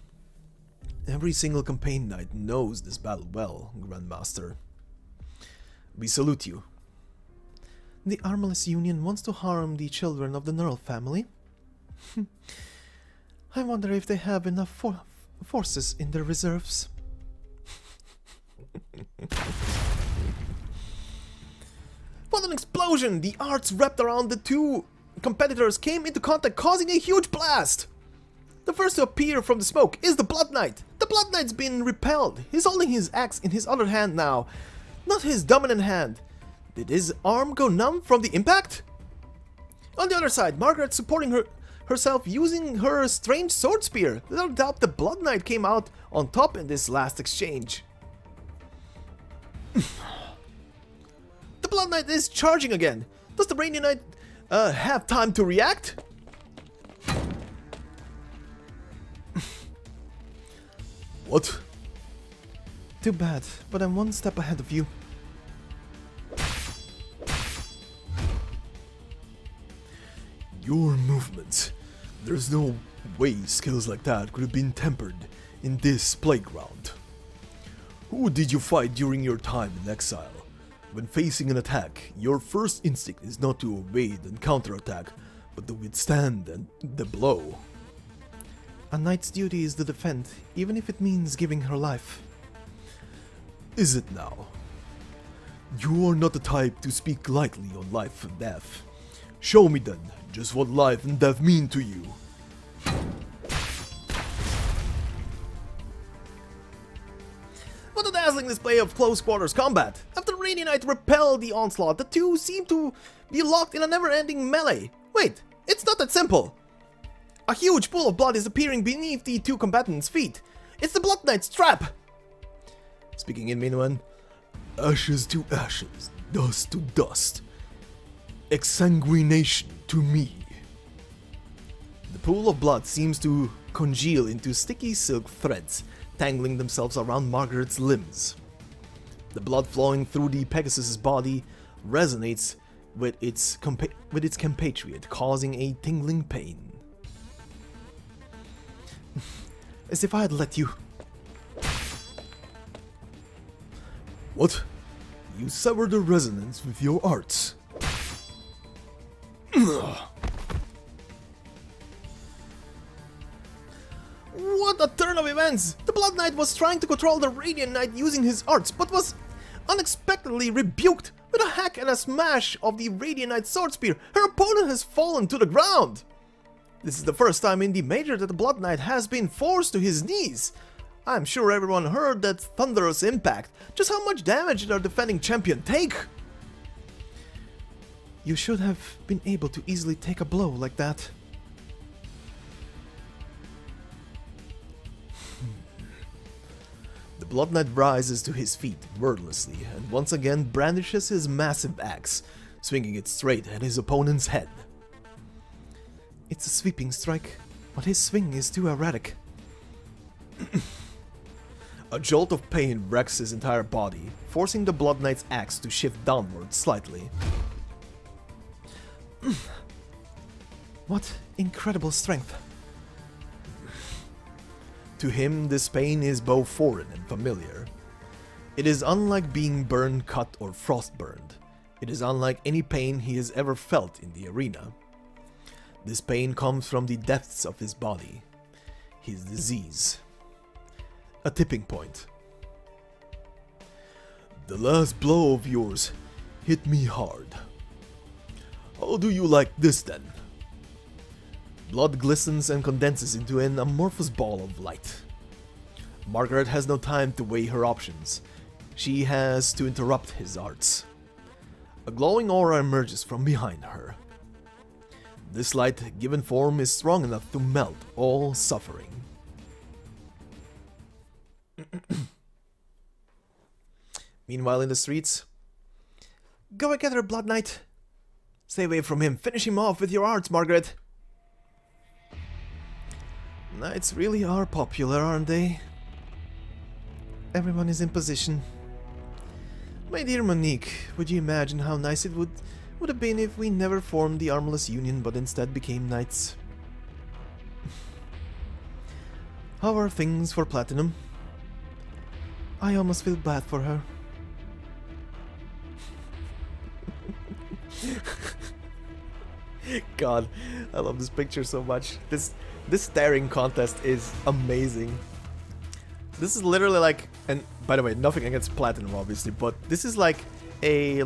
Every single campaign knight knows this battle well, Grandmaster. We salute you. The Armless Union wants to harm the children of the Nearl family. I wonder if they have enough forces in their reserves. What an explosion! The arts wrapped around the 2 competitors came into contact, causing a huge blast! The first to appear from the smoke is the Blood Knight. The Blood Knight's been repelled. He's holding his axe in his other hand now, not his dominant hand. Did his arm go numb from the impact? On the other side, Margaret supporting herself using her strange sword spear. Without doubt, the Blood Knight came out on top in this last exchange. The Blood Knight is charging again. Does the Rainy Knight have time to react? What? Too bad, but I'm one step ahead of you. Your movements. There's no way skills like that could have been tempered in this playground. Who did you fight during your time in exile? When facing an attack, your first instinct is not to evade and counterattack, but to withstand the blow. A knight's duty is to defend, even if it means giving her life. is it now? You are not the type to speak lightly on life and death. Show me then, just what life and death mean to you. What a dazzling display of close quarters combat! After Radiant repelled the onslaught, the two seem to be locked in a never-ending melee. Wait, it's not that simple! A huge pool of blood is appearing beneath the two combatants' feet. It's the Blood Knight's trap! Speaking in Minuan, ashes to ashes, dust to dust. Exsanguination to me. The pool of blood seems to congeal into sticky silk threads, tangling themselves around Margaret's limbs. The blood flowing through the Pegasus's body resonates with its compatriot, causing a tingling pain. As if I had let you. What? You sever the resonance with your arts. What a turn of events! The Blood Knight was trying to control the Radiant Knight using his arts, but was unexpectedly rebuked with a hack and a smash of the Radiant Knight's sword spear. Her opponent has fallen to the ground! This is the first time in the Major that the Blood Knight has been forced to his knees. I'm sure everyone heard that thunderous impact. Just how much damage did our defending champion take? You should have been able to easily take a blow like that. The Blood Knight rises to his feet wordlessly and once again brandishes his massive axe, swinging it straight at his opponent's head. It's a sweeping strike, but his swing is too erratic. A jolt of pain wrecks his entire body, forcing the Blood Knight's axe to shift downward slightly. What incredible strength. To him, this pain is both foreign and familiar. It is unlike being burned, cut, or frostburned. It is unlike any pain he has ever felt in the arena. This pain comes from the depths of his body, his disease. A tipping point. The last blow of yours hit me hard. How do you like this then? Blood glistens and condenses into an amorphous ball of light. Margaret has no time to weigh her options. She has to interrupt his arts. A glowing aura emerges from behind her. This light, given form, is strong enough to melt all suffering. Meanwhile in the streets, go and get her, Blood Knight. Stay away from him. Finish him off with your arts, Margaret. Knights really are popular, aren't they? Everyone is in position. My dear Monique, would you imagine how nice it would have been if we never formed the Armless Union but instead became knights? How are things for Platinum? I almost feel bad for her. God, I love this picture so much. This staring contest is amazing. This is literally like, and by the way, nothing against Platinum obviously, but this is like a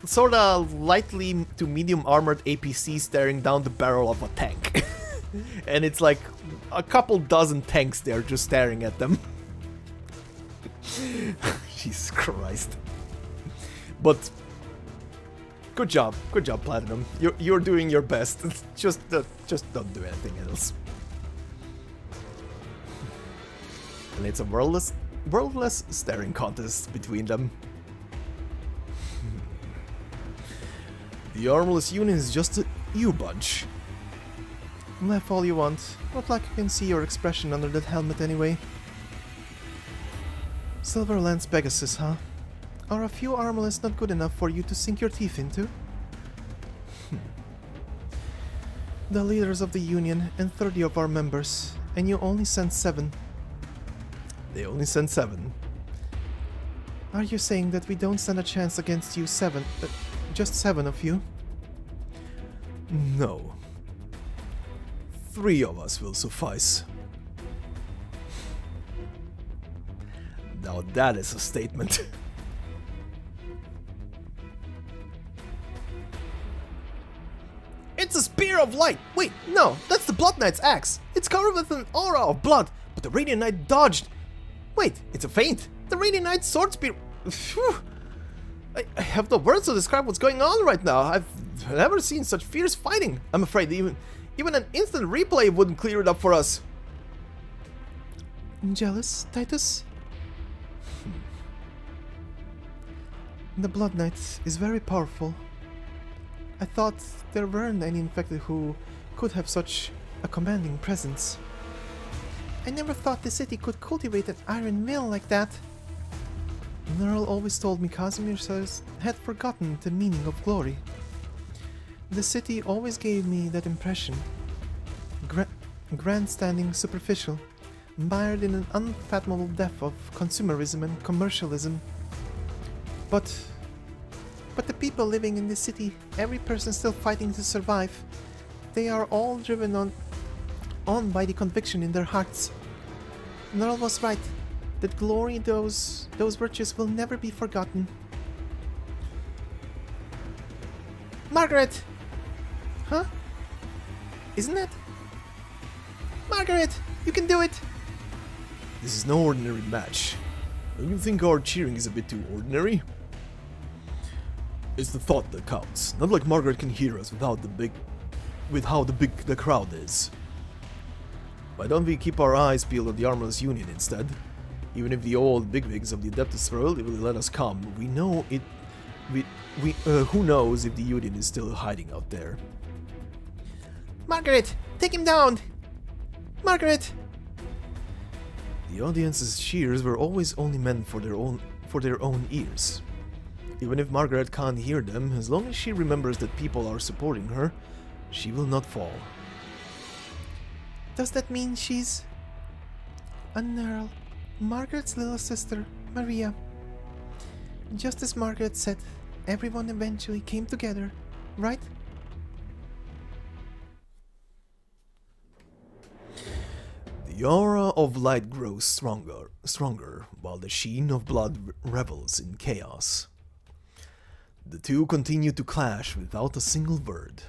sort of lightly to medium armored APC staring down the barrel of a tank. And it's like a couple dozen tanks there just staring at them. Jesus Christ. But good job, Platinum. You're doing your best. Just don't do anything else. And it's a worldless staring contest between them. The Armless Union is just a you bunch. Laugh all you want. Not like I can see your expression under that helmet anyway. Silverland's Pegasus, huh? Are a few armless not good enough for you to sink your teeth into? The leaders of the Union and 30 of our members, and you only sent 7. They only sent 7. Are you saying that we don't stand a chance against you 7, just 7 of you? No. 3 of us will suffice. Now that is a statement. It's a spear of light! Wait, no, that's the Blood Knight's axe! It's covered with an aura of blood, but the Radiant Knight dodged! Wait, it's a feint! The Radiant Knight's sword spear... Phew. I have no words to describe what's going on right now. I've never seen such fierce fighting. I'm afraid even an instant replay wouldn't clear it up for us. Jealous, Titus? The Blood Knight is very powerful. I thought there weren't any infected who could have such a commanding presence. I never thought the city could cultivate an iron will like that. Nearl always told me Casimir had forgotten the meaning of glory. The city always gave me that impression. Grandstanding, superficial, mired in an unfathomable depth of consumerism and commercialism. But the people living in this city, every person still fighting to survive, they are all driven on by the conviction in their hearts. Nearl was right, that glory, those virtues will never be forgotten. Margaret! Huh? Isn't it? Margaret! You can do it! This is no ordinary match. Don't you think our cheering is a bit too ordinary? It's the thought that counts. Not like Margaret can hear us with how big the crowd is. Why don't we keep our eyes peeled on the Armorless Union instead? Even if the old bigwigs of the Adeptus world will let us come, we know it. Who knows if the Union is still hiding out there? Margaret, take him down! Margaret! The audience's cheers were always only meant for their own ears. Even if Margaret can't hear them, as long as she remembers that people are supporting her, she will not fall. Does that mean she's... Nearl, Margaret's little sister, Maria? Just as Margaret said, everyone eventually came together, right? The aura of light grows stronger, while the sheen of blood revels in chaos. The two continue to clash without a single word.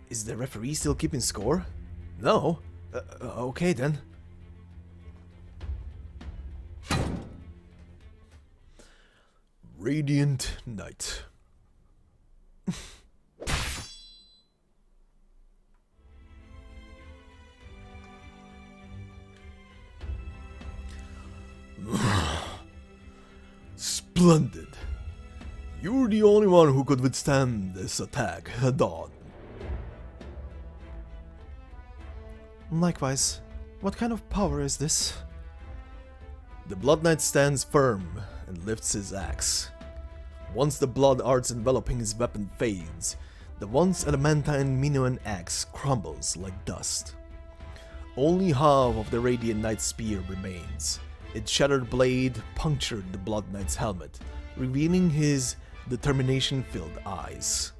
Is the referee still keeping score? No? Okay then. Radiant Knight. Splendid. You're the only one who could withstand this attack head-on. Likewise. What kind of power is this? The Blood Knight stands firm and lifts his axe. Once the blood arts enveloping his weapon fades, the once adamantine Minoan axe crumbles like dust. Only half of the Radiant Knight's spear remains. Its shattered blade punctured the Blood Knight's helmet, revealing his determination-filled eyes.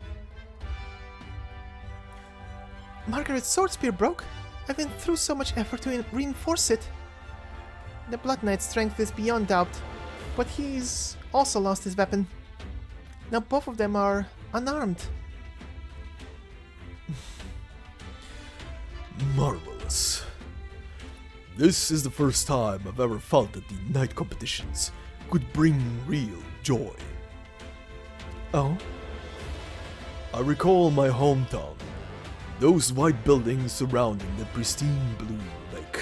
Margaret's sword spear broke. I've been through so much effort to reinforce it. The Blood Knight's strength is beyond doubt, but he's also lost his weapon. Now both of them are unarmed. Marvelous. This is the first time I've ever felt that the night competitions could bring real joy. Oh? I recall my hometown, those white buildings surrounding the pristine blue lake.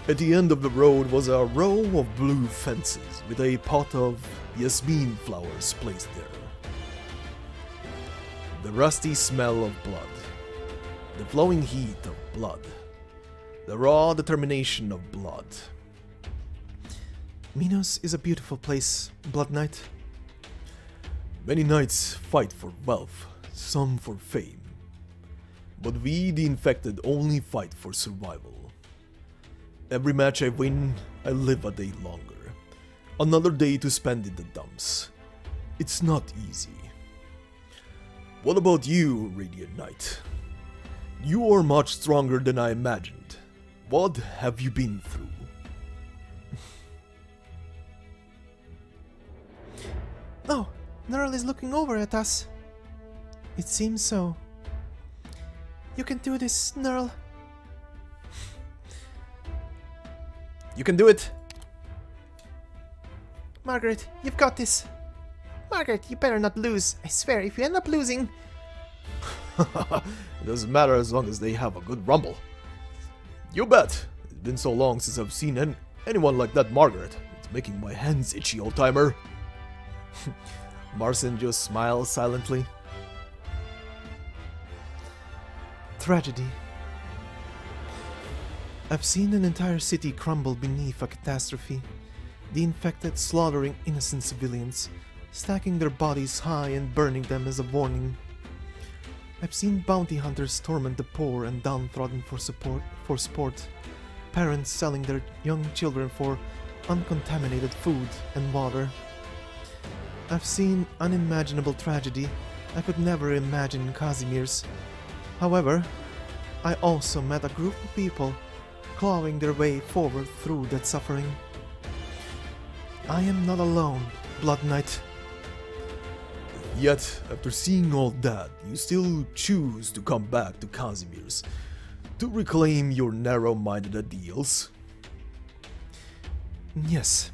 At the end of the road was a row of blue fences with a pot of yasmin flowers placed there. The rusty smell of blood, the flowing heat of blood, the raw determination of blood. Minos is a beautiful place, Blood Knight. Many knights fight for wealth, some for fame. But we, the infected, only fight for survival. Every match I win, I live a day longer. Another day to spend in the dumps. It's not easy. What about you, Radiant Knight? You are much stronger than I imagined. What have you been through? Oh, Nearl is looking over at us. It seems so. You can do this, Nearl. You can do it. Margaret, you've got this. Margaret, you better not lose. I swear, if you end up losing... It doesn't matter as long as they have a good rumble. You bet. It's been so long since I've seen anyone like that Margaret. It's making my hands itchy, old-timer. Marcin just smiles silently. Tragedy. I've seen an entire city crumble beneath a catastrophe. The infected slaughtering innocent civilians, stacking their bodies high and burning them as a warning. I've seen bounty hunters torment the poor and downtrodden for sport. Parents selling their young children for uncontaminated food and water. I've seen unimaginable tragedy I could never imagine in Casimir's. However, I also met a group of people clawing their way forward through that suffering. I am not alone, Blood Knight. Yet, after seeing all that, you still choose to come back to Casimir's to reclaim your narrow-minded ideals? Yes.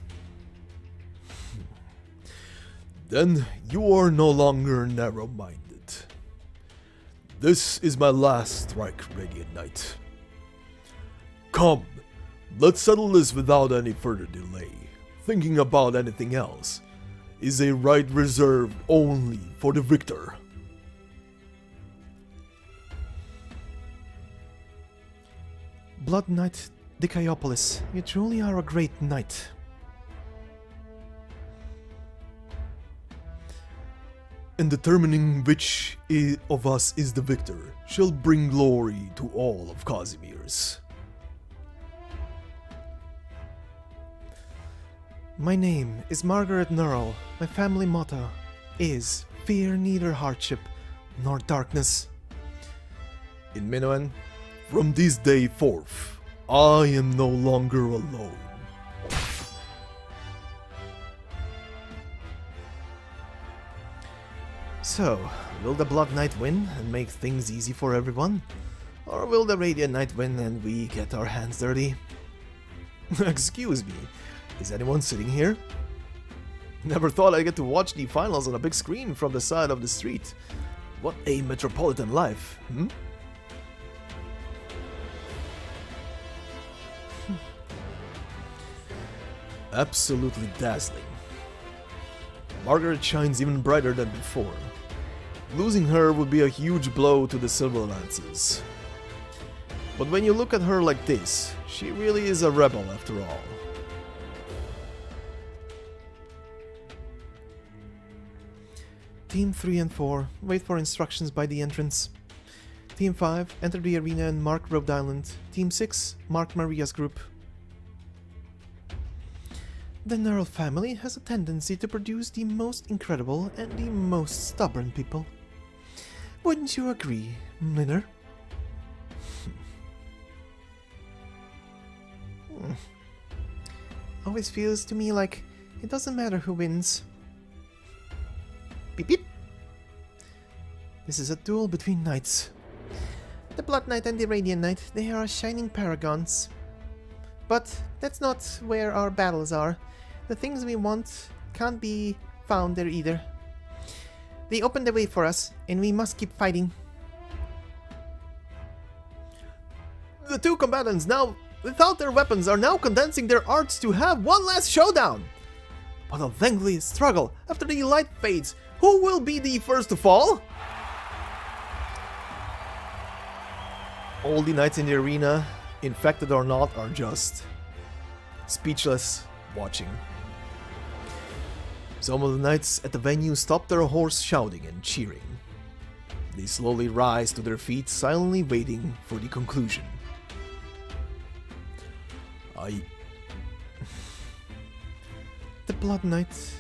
Then you are no longer narrow-minded. This is my last strike, Radiant Knight. Come, let's settle this without any further delay. Thinking about anything else is a right reserved only for the victor. Blood Knight Diciopolis, you truly are a great knight. And determining which of us is the victor shall bring glory to all of Casimir's. My name is Margaret Nearl. My family motto is fear neither hardship nor darkness. In Minoan, from this day forth, I am no longer alone. So, will the Blood Knight win and make things easy for everyone? Or will the Radiant Knight win and we get our hands dirty? Excuse me, is anyone sitting here? Never thought I'd get to watch the finals on a big screen from the side of the street. What a metropolitan life, hmm? Absolutely dazzling. Margaret shines even brighter than before. Losing her would be a huge blow to the Silverlances. But when you look at her like this, she really is a rebel after all. Team 3 and 4, wait for instructions by the entrance. Team 5, enter the arena and mark Rhode Island. Team 6, mark Maria's group. The Nearl family has a tendency to produce the most incredible and the most stubborn people. Wouldn't you agree, Mlinner? Always feels to me like it doesn't matter who wins. Beep beep. This is a duel between knights. The Blood Knight and the Radiant Knight, they are shining paragons. But that's not where our battles are. The things we want can't be found there either. They opened the way for us, and we must keep fighting. The two combatants now, without their weapons, are now condensing their arts to have one last showdown. But a lengthy struggle after the light fades. Who will be the first to fall? All the knights in the arena, infected or not, are just speechless watching. Some of the knights at the venue stop their horse shouting and cheering. They slowly rise to their feet, silently waiting for the conclusion. The Blood Knight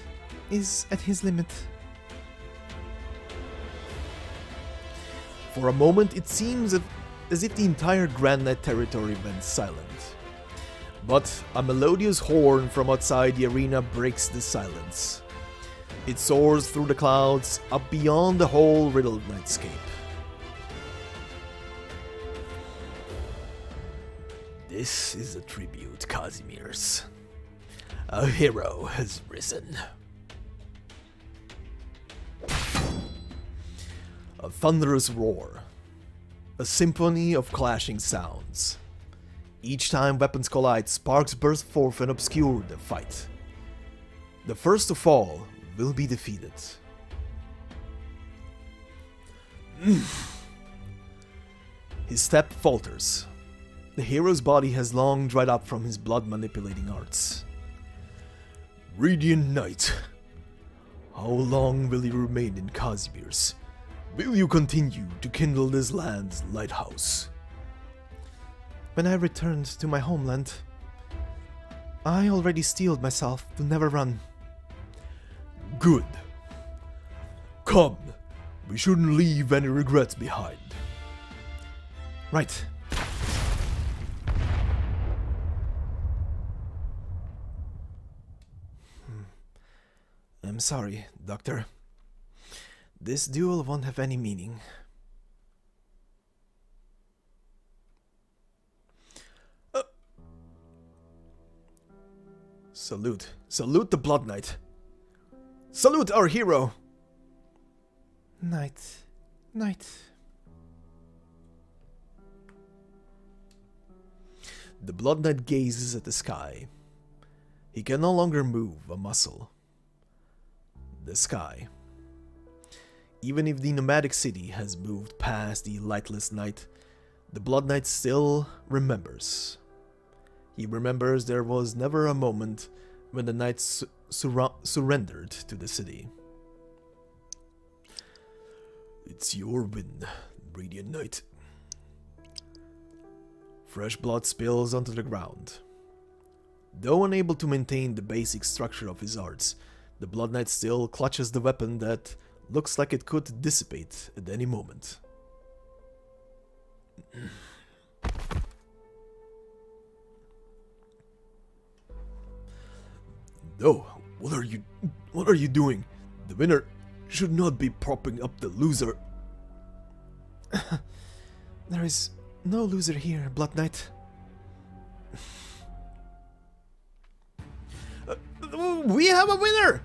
is at his limit. For a moment it seems as if the entire Grand Knight territory went silent. But a melodious horn from outside the arena breaks the silence. It soars through the clouds, up beyond the whole riddled nightscape. This is a tribute, Casimirs. A hero has risen. A thunderous roar. A symphony of clashing sounds. Each time weapons collide, sparks burst forth and obscure the fight. The first to fall will be defeated. His step falters. The hero's body has long dried up from his blood-manipulating arts. Radiant Knight, how long will you remain in Casimirs? Will you continue to kindle this land's lighthouse? When I returned to my homeland, I already steeled myself to never run. Good. Come, we shouldn't leave any regrets behind. Right. I'm sorry, Doctor. This duel won't have any meaning. Salute. Salute the Blood Knight. Salute our hero! Knight. Knight. The Blood Knight gazes at the sky. He can no longer move a muscle. The sky. Even if the nomadic city has moved past the lightless night, the Blood Knight still remembers. He remembers there was never a moment when the knights surrendered to the city. It's your win, Radiant Knight. Fresh blood spills onto the ground. Though unable to maintain the basic structure of his arts, the Blood Knight still clutches the weapon that looks like it could dissipate at any moment. No, what are you doing? The winner should not be propping up the loser. There is no loser here, Blood Knight. We have a winner!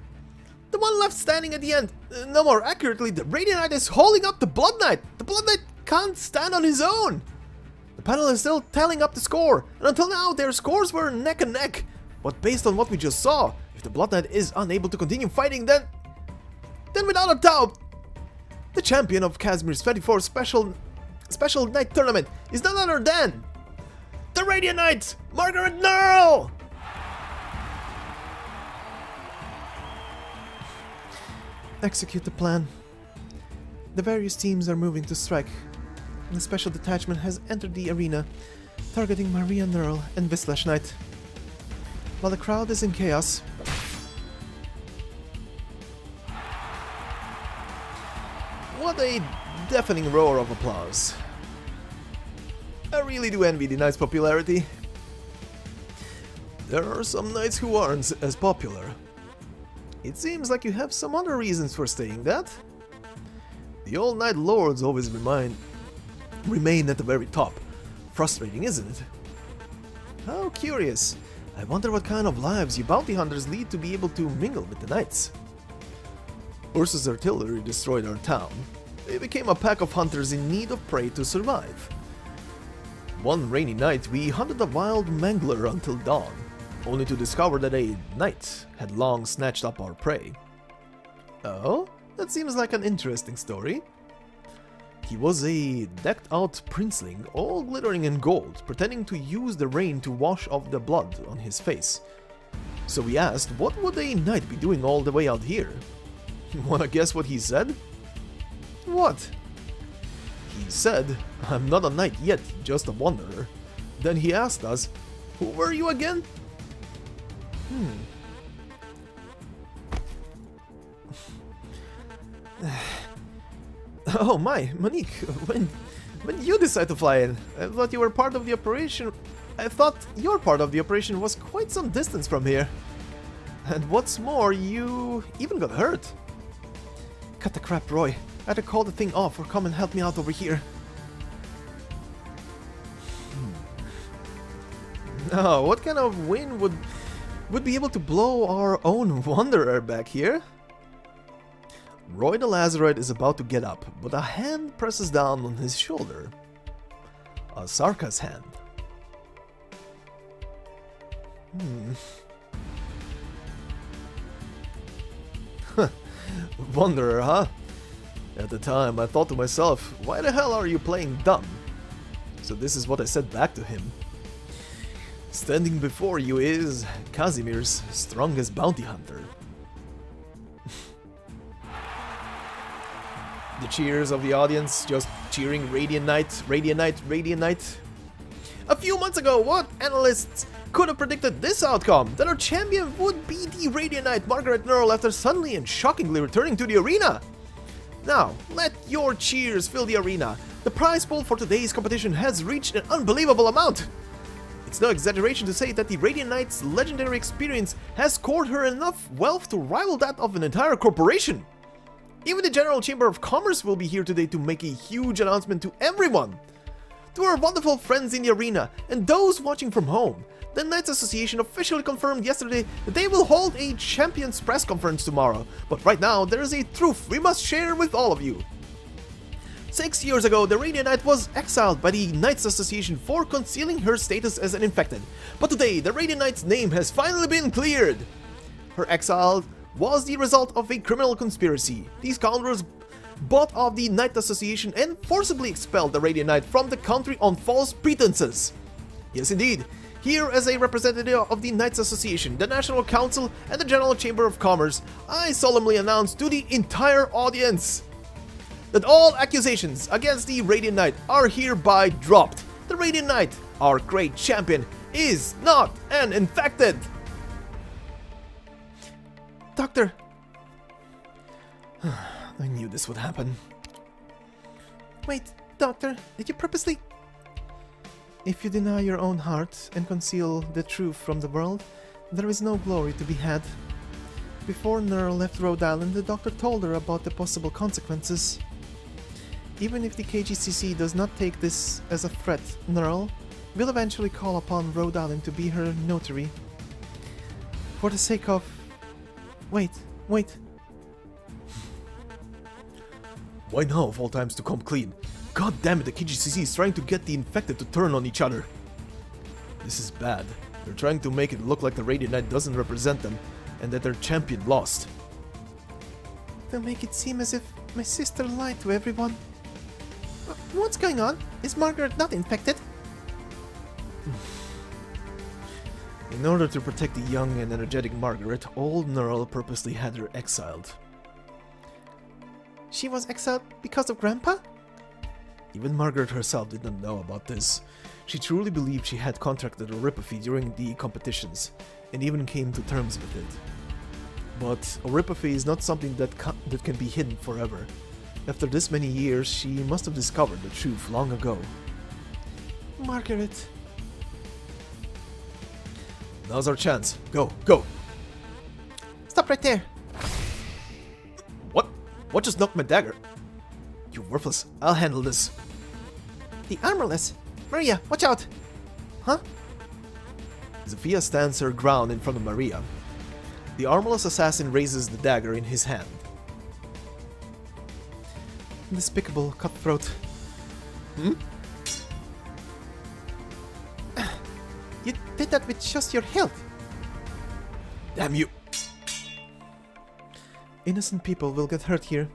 The one left standing at the end. No, more accurately, the Radiant Knight is holding up the Blood Knight. The Blood Knight can't stand on his own. The panel is still tallying up the score, and until now their scores were neck and neck. But based on what we just saw, if the Blood Knight is unable to continue fighting, then without a doubt, the champion of Casimirs 24 Special Night Tournament is none other than the Radiant Knight, Margaret Nearl! Execute the plan. The various teams are moving to strike. The special detachment has entered the arena, targeting Margaret Nearl and Vislesh Knight. While the crowd is in chaos, what a deafening roar of applause. I really do envy the Knight's popularity. There are some Knights who aren't as popular. It seems like you have some other reasons for saying that. The old Knight Lords always remain at the very top. Frustrating, isn't it? How curious. I wonder what kind of lives you bounty hunters lead to be able to mingle with the Knights. Ursa's artillery destroyed our town. They became a pack of hunters in need of prey to survive. One rainy night, we hunted a wild mangler until dawn, only to discover that a knight had long snatched up our prey. Oh, that seems like an interesting story. He was a decked-out princeling, all glittering in gold, pretending to use the rain to wash off the blood on his face. So we asked, what would a knight be doing all the way out here? Wanna guess what he said? What? He said, I'm not a knight yet, just a wanderer. Then he asked us, who were you again? oh my, Monique, When you decide to fly in, I thought you were part of the operation. I thought your part of the operation was quite some distance from here. And what's more, you even got hurt. Cut the crap, Roy. Either call the thing off or come and help me out over here. Now, what kind of wind would be able to blow our own Wanderer back here? Roy the Lazaroid is about to get up, but a hand presses down on his shoulder. A Sarka's hand. Wanderer, huh? At the time, I thought to myself, why the hell are you playing dumb? So this is what I said back to him. Standing before you is Casimir's strongest bounty hunter. The cheers of the audience, just cheering Radiant Knight, Radiant Knight, Radiant Knight. A few months ago, what analysts could have predicted this outcome? That our champion would be the Radiant Knight Margaret Nearl after suddenly and shockingly returning to the arena. Now, let your cheers fill the arena. The prize pool for today's competition has reached an unbelievable amount. It's no exaggeration to say that the Radiant Knight's legendary experience has scored her enough wealth to rival that of an entire corporation. Even the General Chamber of Commerce will be here today to make a huge announcement to everyone. To our wonderful friends in the arena and those watching from home, the Knights Association officially confirmed yesterday that they will hold a Champions Press Conference tomorrow, but right now there is a truth we must share with all of you. 6 years ago, the Radiant Knight was exiled by the Knights Association for concealing her status as an infected, but today the Radiant Knight's name has finally been cleared. Her exile was the result of a criminal conspiracy. These scoundrels bought off the Knight Association and forcibly expelled the Radiant Knight from the country on false pretenses. Yes indeed, here as a representative of the Knights Association, the National Council and the General Chamber of Commerce, I solemnly announce to the entire audience that all accusations against the Radiant Knight are hereby dropped. The Radiant Knight, our great champion, is not an infected. Doctor! I knew this would happen. Wait, Doctor, did you purposely... If you deny your own heart and conceal the truth from the world, there is no glory to be had. Before Nearl left Rhode Island, the doctor told her about the possible consequences. Even if the KGCC does not take this as a threat, Nearl will eventually call upon Rhode Island to be her notary. For the sake of... Wait. Why now of all times to come clean? God damn it, the KGCC is trying to get the infected to turn on each other. This is bad. They're trying to make it look like the Radiant Knight doesn't represent them and that their champion lost. They'll make it seem as if my sister lied to everyone. What's going on? Is Margaret not infected? In order to protect the young and energetic Margaret, old Nearl purposely had her exiled. She was exiled because of Grandpa? Even Margaret herself did not know about this. She truly believed she had contracted oripathy during the competitions, and even came to terms with it. But oripathy is not something that can be hidden forever. After this many years, she must have discovered the truth long ago. Margaret. Now's our chance. Go, go! Stop right there! What? What just knocked my dagger? You're worthless. I'll handle this. The armorless! Maria, watch out! Huh? Zofia stands her ground in front of Maria. The armorless assassin raises the dagger in his hand. Despicable cutthroat. Hmm? You did that with just your hilt. Damn you! Innocent people will get hurt here.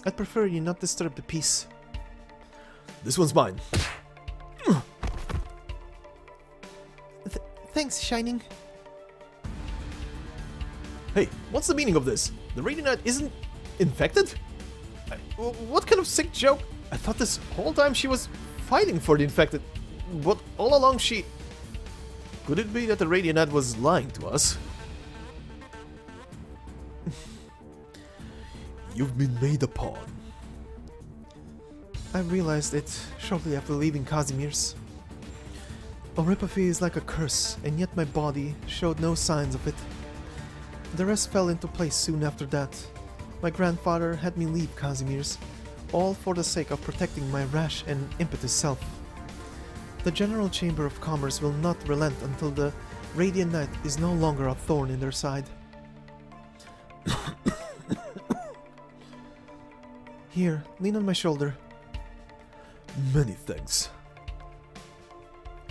I'd prefer you not disturb the peace. This one's mine. Thanks, Shining. Hey, what's the meaning of this? The Radiant Knight isn't infected? What kind of sick joke? I thought this whole time she was fighting for the infected, but all along she... Could it be that the Radiant Knight was lying to us? You've been made a pawn. I realized it shortly after leaving Casimir's. Oripathy is like a curse, and yet my body showed no signs of it. The rest fell into place soon after that. My grandfather had me leave Casimir's, all for the sake of protecting my rash and impetuous self. The General Chamber of Commerce will not relent until the Radiant Knight is no longer a thorn in their side. Here, lean on my shoulder. Many thanks.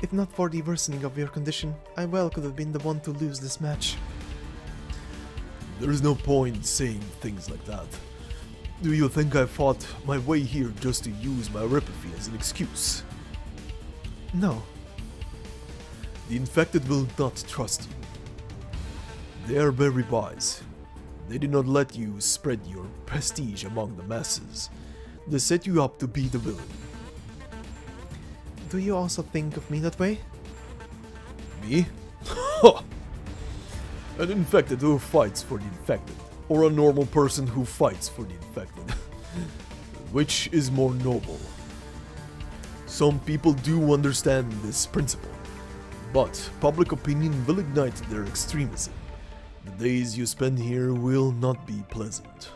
If not for the worsening of your condition, I well could have been the one to lose this match. There is no point saying things like that. Do you think I fought my way here just to use my oripathy as an excuse? No. The infected will not trust you. They are very wise. They do not let you spread your prestige among the masses. They set you up to be the villain. Do you also think of me that way? Me? Ha! An infected who fights for the infected, or a normal person who fights for the infected. Which is more noble? Some people do understand this principle, but public opinion will ignite their extremism. The days you spend here will not be pleasant.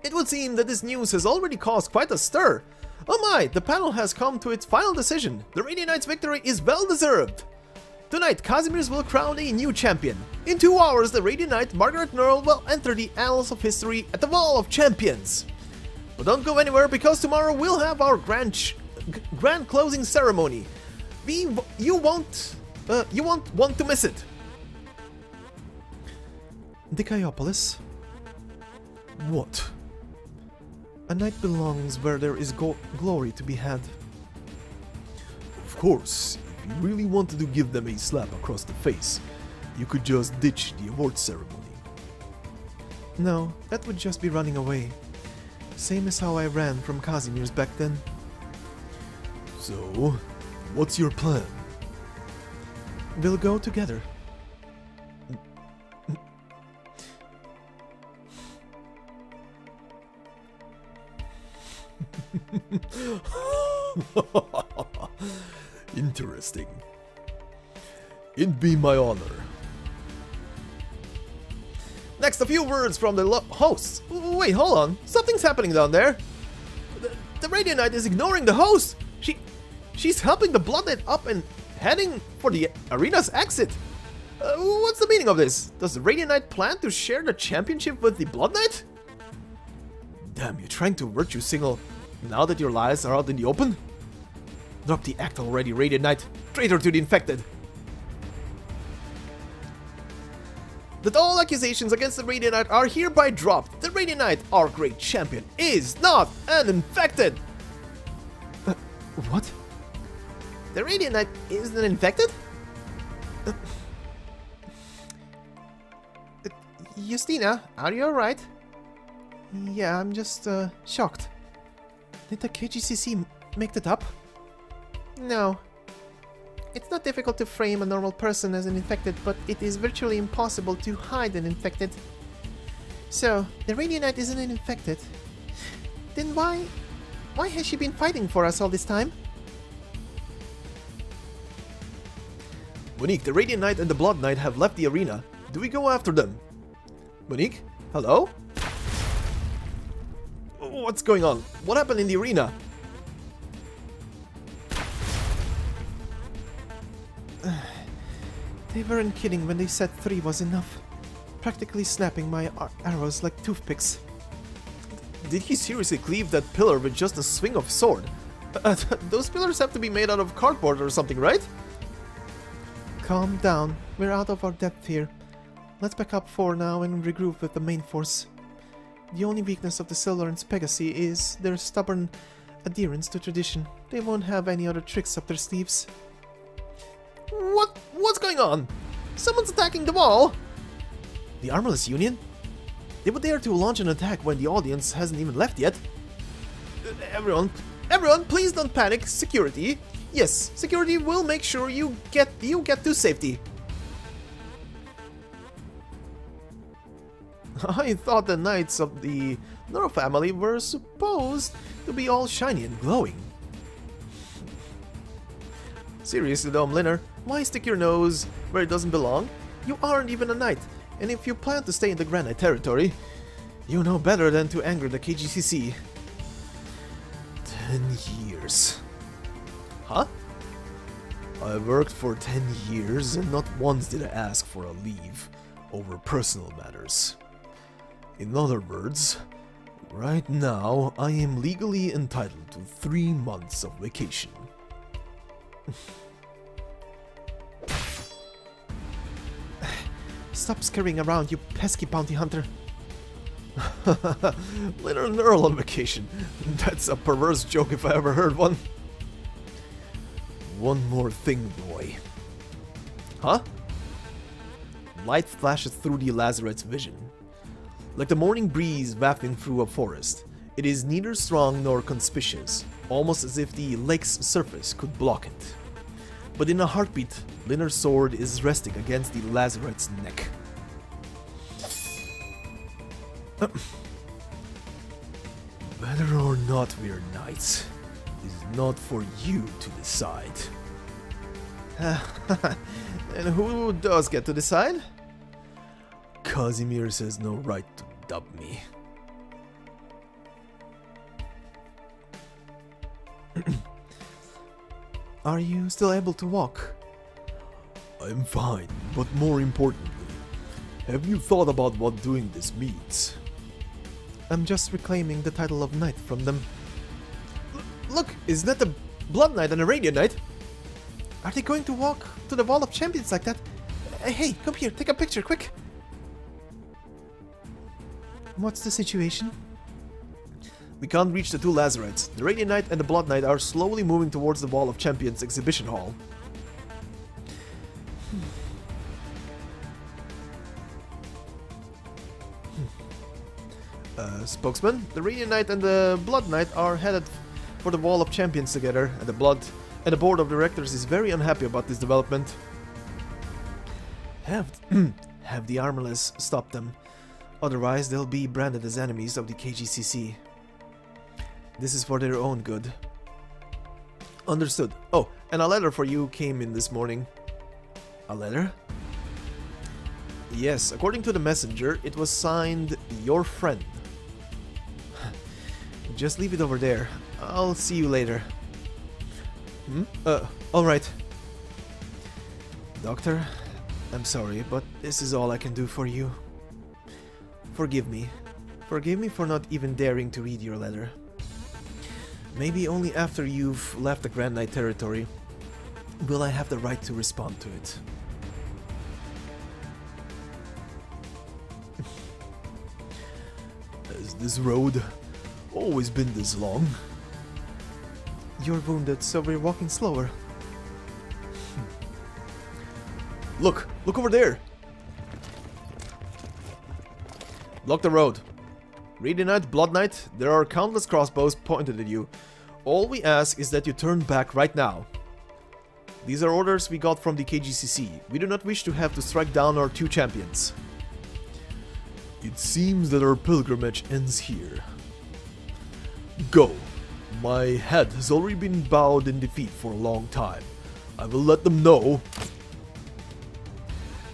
It would seem that this news has already caused quite a stir. Oh my, the panel has come to its final decision. The Radiant Knight's victory is well deserved. Tonight, Casimir's will crown a new champion. In 2 hours, the Radiant Knight, Margaret Nearl, will enter the annals of history at the Wall of Champions. But don't go anywhere, because tomorrow we'll have our grand closing ceremony. You won't want to miss it. Diciopolis? What? A knight belongs where there is glory to be had. Of course, if you really wanted to give them a slap across the face, you could just ditch the award ceremony. No, that would just be running away. Same as how I ran from Casimir's back then. So, what's your plan? We'll go together. Interesting. It'd be my honor. Next, a few words from the hosts. Wait, hold on. Something's happening down there. The Radiant Knight is ignoring the host. She's helping the Blood Knight up and heading for the arena's exit. What's the meaning of this? Does the Radiant Knight plan to share the championship with the Blood Knight? Damn, you're trying to virtue signal now that your lies are out in the open? Drop the act already, Radiant Knight. Traitor to the infected. That all accusations against the Radiant Knight are hereby dropped. The Radiant Knight, our great champion, is not an infected. What? The Radiant Knight isn't infected? Justina, are you alright? Yeah, I'm just shocked. Did the KGCC make that up? No. It's not difficult to frame a normal person as an infected, but it is virtually impossible to hide an infected. So, the Radiant Knight isn't an infected. Then why has she been fighting for us all this time? Monique, the Radiant Knight and the Blood Knight have left the arena. Do we go after them? Monique? Hello? What's going on? What happened in the arena? They weren't kidding when they said 3 was enough. Practically snapping my arrows like toothpicks. Did he seriously cleave that pillar with just a swing of sword? Those pillars have to be made out of cardboard or something, right? Calm down. We're out of our depth here. Let's back up for now and regroup with the main force. The only weakness of the Silverens Pegasi is their stubborn adherence to tradition. They won't have any other tricks up their sleeves. What's going on? Someone's attacking the wall! The Armorless Union? They would dare to launch an attack when the audience hasn't even left yet. Everyone, please don't panic. Security. Yes, security will make sure you get to safety. I thought the Knights of the Nearl family were supposed to be all shiny and glowing. Seriously though, Mlynnar, why stick your nose where it doesn't belong? You aren't even a knight, and if you plan to stay in the Grand Knight territory, you know better than to anger the KGCC. 10 years. Huh? I worked for 10 years and not once did I ask for a leave over personal matters. In other words, right now I am legally entitled to 3 months of vacation. Stop scurrying around, you pesky bounty hunter. Little Nearl on vacation. That's a perverse joke if I ever heard one. One more thing, boy. Huh? Light flashes through the Lazarite's vision. Like the morning breeze wafting through a forest, it is neither strong nor conspicuous, almost as if the lake's surface could block it. But in a heartbeat, Mlynnar's sword is resting against the Lazarite's neck. Whether or not we're knights is not for you to decide. And who does get to decide? Casimir has no right to dub me. Are you still able to walk? I'm fine, but more importantly, have you thought about what doing this means? I'm just reclaiming the title of knight from them. Look, is that the Blood Knight and the Radiant Knight? Are they going to walk to the Wall of Champions like that? Hey, come here, take a picture, quick! What's the situation? We can't reach the 2 Lazarites. The Radiant Knight and the Blood Knight are slowly moving towards the Wall of Champions exhibition hall. Spokesman, the Radiant Knight and the Blood Knight are headed for the Wall of Champions together, and the board of directors is very unhappy about this development. Have the Armorless stop them, otherwise they'll be branded as enemies of the KGCC. This is for their own good. Understood. Oh, and a letter for you came in this morning. A letter? Yes, according to the messenger, it was signed, Your Friend. Just leave it over there. I'll see you later. Alright. Doctor, I'm sorry, but this is all I can do for you. Forgive me. Forgive me for not even daring to read your letter. Maybe only after you've left the Grand Knight territory will I have the right to respond to it. Has this road always been this long? You're wounded, so we're walking slower. Look over there! Block the road. Radiant Knight, Blood Knight, there are countless crossbows pointed at you. All we ask is that you turn back right now. These are orders we got from the KGCC. We do not wish to have to strike down our 2 champions. It seems that our pilgrimage ends here. Go. My head has already been bowed in defeat for a long time. I will let them know.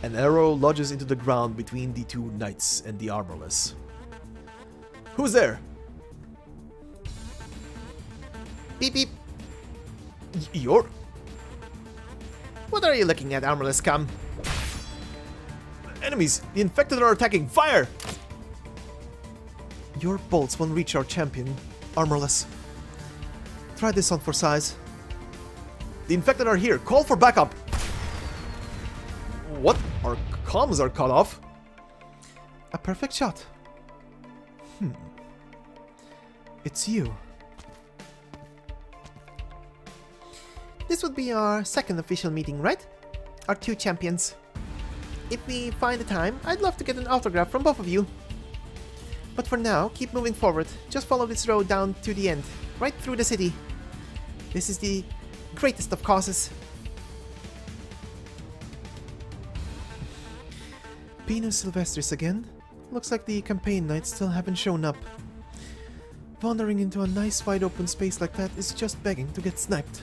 An arrow lodges into the ground between the 2 knights and the Armorless. Who's there? Beep beep. You're... What are you looking at, Armorless scum? Enemies! The infected are attacking! Fire! Your bolts won't reach our champion, Armorless. Try this on for size. The infected are here! Call for backup! What? Our comms are cut off? A perfect shot. It's you. This would be our second official meeting, right? Our 2 champions. If we find the time, I'd love to get an autograph from both of you. But for now, keep moving forward. Just follow this road down to the end, right through the city. This is the greatest of causes. Pinus Sylvestries again? Looks like the campaign knights still haven't shown up. Wandering into a nice wide open space like that is just begging to get sniped.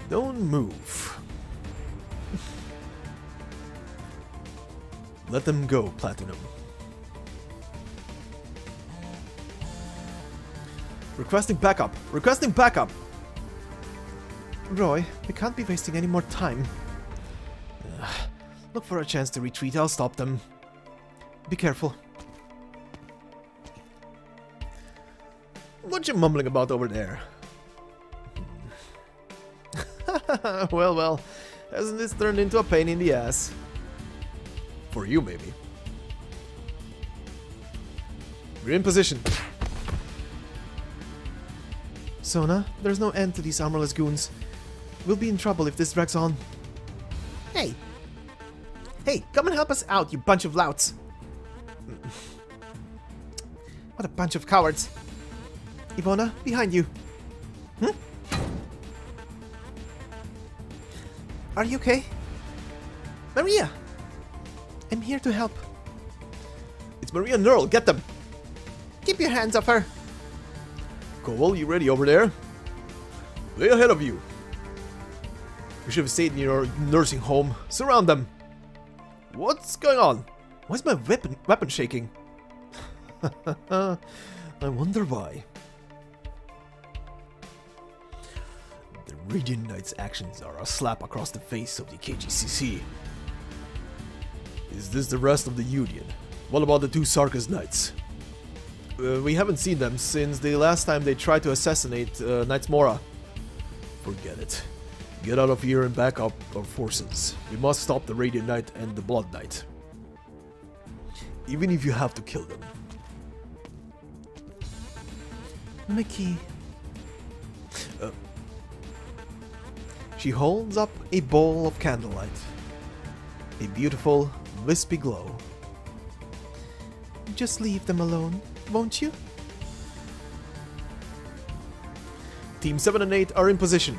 Don't move. Let them go, Platinum. Requesting backup! Requesting backup! Roy, we can't be wasting any more time. Look for a chance to retreat, I'll stop them. Be careful. What you mumbling about over there? Well, hasn't this turned into a pain in the ass? For you, maybe. We're in position. Sona, there's no end to these armorless goons. We'll be in trouble if this drags on. Hey! Hey, come and help us out, you bunch of louts! What a bunch of cowards! Ivona, behind you! Are you okay? Maria! I'm here to help. It's Margaret Nearl, get them! Keep your hands off her! Cole, you ready over there? Way ahead of you. You should have stayed in your nursing home. Surround them. What's going on? Why is my weapon shaking? I wonder why. The Radiant Knight's actions are a slap across the face of the KGCC. Is this the rest of the Union? What about the two Sarkis Knights? We haven't seen them since the last time they tried to assassinate Knights Mora. Forget it. Get out of here and back up our forces. We must stop the Radiant Knight and the Blood Knight. Even if you have to kill them. Mickey. She holds up a bowl of candlelight. A beautiful, wispy glow. Just leave them alone, won't you? Team 7 and 8 are in position.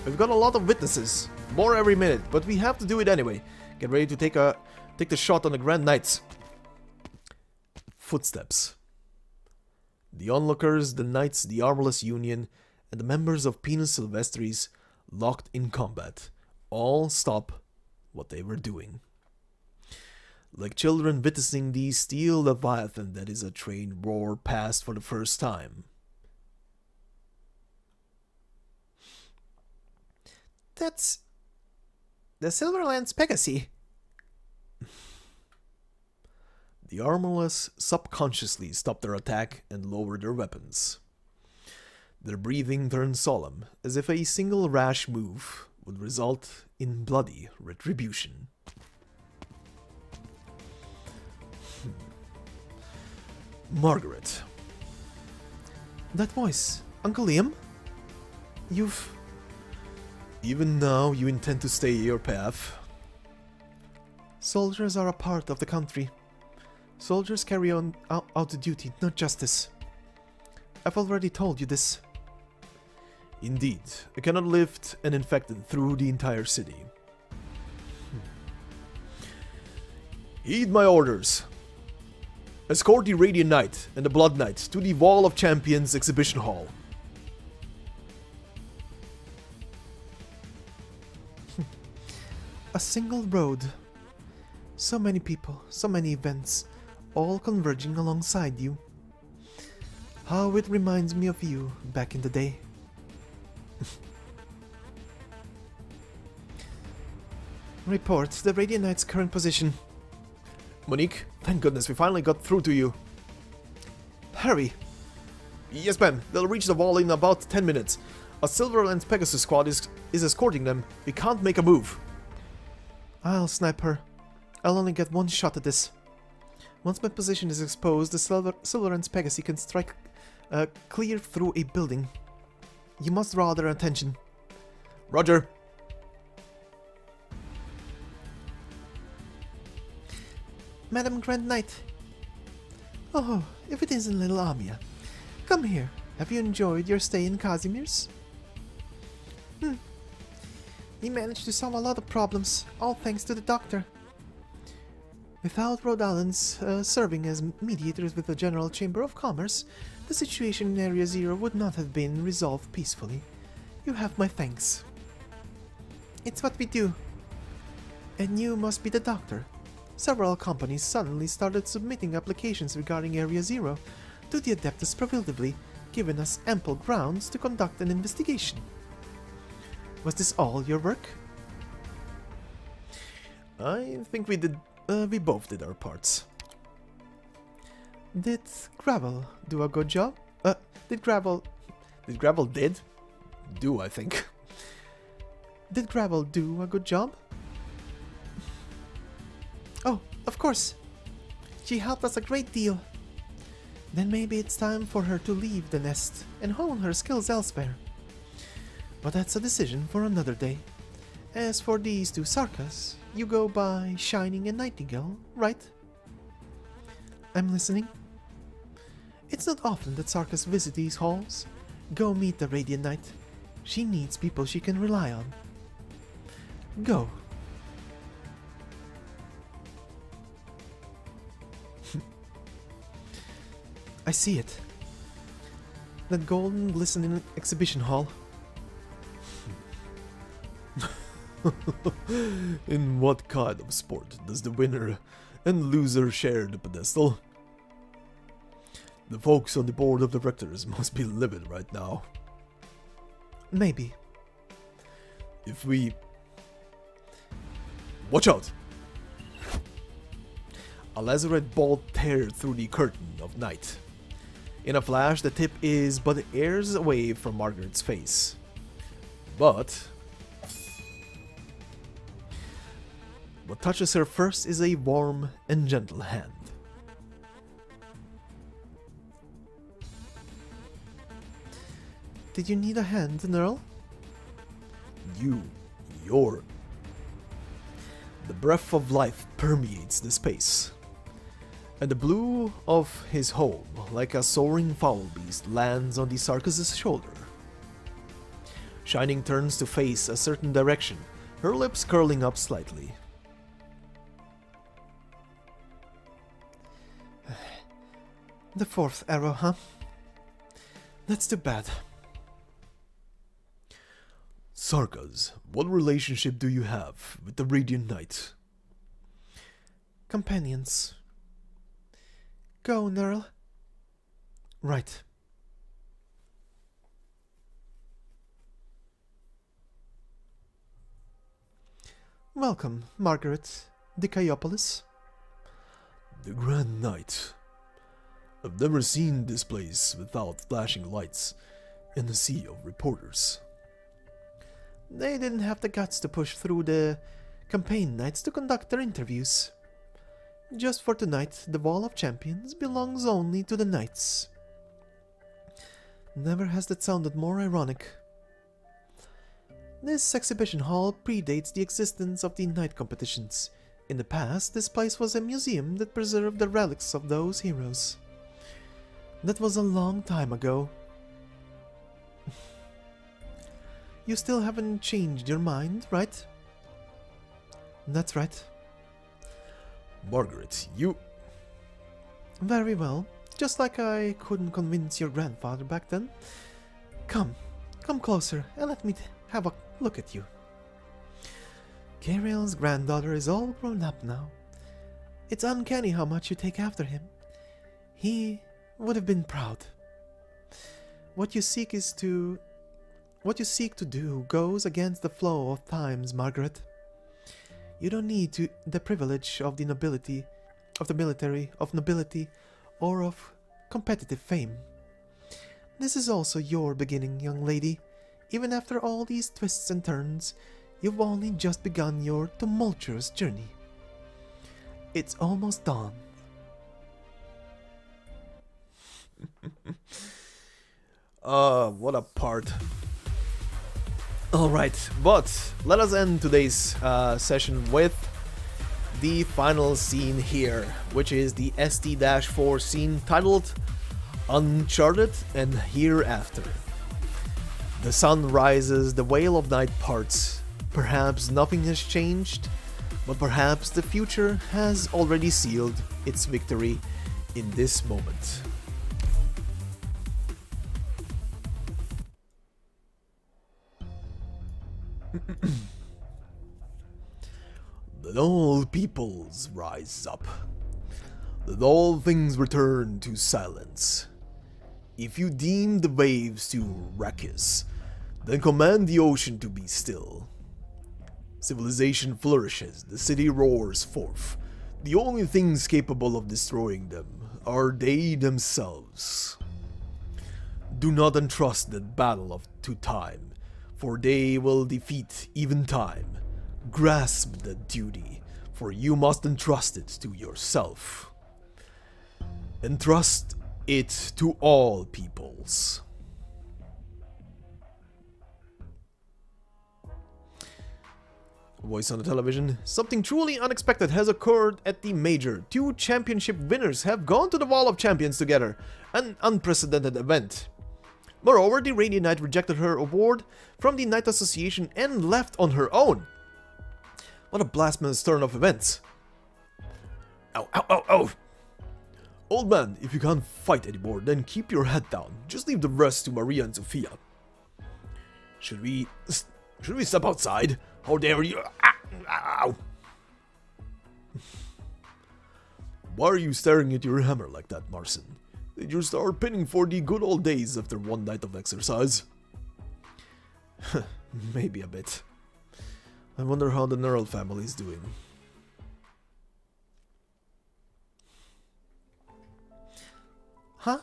We've got a lot of witnesses. More every minute, but we have to do it anyway. Get ready to take the shot on the Grand Knights. Footsteps. The onlookers, the knights, the armorless union, and the members of Pinus Sylvestries locked in combat. All stop what they were doing. Like children witnessing the steel leviathan that is a train roar past for the first time. That's the Silverlands Pegasus. The armorless subconsciously stop their attack and lower their weapons. Their breathing turns solemn, as if a single rash move would result in bloody retribution. Margaret. That voice, Uncle Liam? Even now you intend to stay your path? Soldiers are a part of the country. Soldiers carry on out duty, not justice. I've already told you this. Indeed, I cannot lift an infected through the entire city. Heed my orders. Escort the Radiant Knight and the Blood Knight to the Wall of Champions exhibition hall. A single road. So many people, so many events, all converging alongside you. How it reminds me of you back in the day. Report the Radiant Knight's current position. Monique, thank goodness we finally got through to you. Hurry! Yes, ma'am. They'll reach the wall in about 10 minutes. A Silverlands Pegasus squad is escorting them. We can't make a move. I'll snipe her. I'll only get one shot at this. Once my position is exposed, the Silverlands Pegasus can strike clear through a building. You must draw their attention. Roger. Madam Grand Knight. Oh, if it isn't little Amia. Come here. Have you enjoyed your stay in Casimir's? We managed to solve a lot of problems, all thanks to the doctor. Without Rhode Island's serving as mediators with the General Chamber of Commerce, the situation in Area Zero would not have been resolved peacefully. You have my thanks. It's what we do. And you must be the doctor. Several companies suddenly started submitting applications regarding Area Zero to the Adeptus Prohibitively, giving us ample grounds to conduct an investigation. Was this all your work? I think we both did our parts. Did Gravel do a good job? Did Gravel do, I think. Did Gravel do a good job? Oh, of course. She helped us a great deal. Then maybe it's time for her to leave the nest and hone her skills elsewhere. But that's a decision for another day. As for these two Sarkas, you go by Shining and Nightingale, right? I'm listening. It's not often that Sarkas visit these halls. Go meet the Radiant Knight. She needs people she can rely on. Go. I see it. That golden glistening exhibition hall. In what kind of sport does the winner and loser share the pedestal? The folks on the board of directors must be livid right now. Maybe. If we... Watch out! A lazarette bolt tears through the curtain of night. In a flash, the tip is but airs away from Margaret's face. But... what touches her first is a warm and gentle hand. Did you need a hand, Nearl? You're... The breath of life permeates the space, and the blue of his home, like a soaring foul beast, lands on the Sarkas' shoulder. Shining turns to face a certain direction, her lips curling up slightly. The fourth arrow, huh? That's too bad. Sarkas, what relationship do you have with the Radiant Knight? Companions. Go, Nearl. Right. Welcome, Margaret Nearl. The Grand Knight. I've never seen this place without flashing lights and a sea of reporters. They didn't have the guts to push through the campaign knights to conduct their interviews. Just for tonight, the Wall of Champions belongs only to the knights. Never has that sounded more ironic. This exhibition hall predates the existence of the knight competitions. In the past, this place was a museum that preserved the relics of those heroes. That was a long time ago. You still haven't changed your mind, right? That's right. Margaret, you... Very well. Just like I couldn't convince your grandfather back then. Come closer and let me have a look at you. Gabriel's granddaughter is all grown up now. It's uncanny how much you take after him. He would have been proud. What you seek to do goes against the flow of times, Margaret. You don't need the privilege of the nobility, of the military, of nobility, or of competitive fame. This is also your beginning, young lady. Even after all these twists and turns, you've only just begun your tumultuous journey. It's almost dawn. What a part. Alright, but let us end today's session with the final scene here, which is the ST-4 scene titled Uncharted and Hereafter. The sun rises, the veil of night parts. Perhaps nothing has changed, But perhaps the future has already sealed its victory in this moment. Let all peoples rise up. Let all things return to silence. If you deem the waves too raucous, then command the ocean to be still. Civilization flourishes, the city roars forth. The only things capable of destroying them are they themselves. Do not entrust the battle to time, for they will defeat even time. Grasp the duty, for you must entrust it to yourself. Entrust it to all peoples. Voice on the television. Something truly unexpected has occurred at the Major. 2 championship winners have gone to the Wall of Champions together. An unprecedented event. Moreover, the Radiant Knight rejected her award from the Knight Association and left on her own. What a blasphemous turn of events. Ow, ow, ow, ow! Old man, if you can't fight anymore, then keep your head down. Just leave the rest to Maria and Sophia. Should we step outside? How dare you? Ow! Why are you staring at your hammer like that, Marcin? Did you start pinning for the good old days after one night of exercise? Maybe a bit. I wonder how the Nearl family is doing. Huh?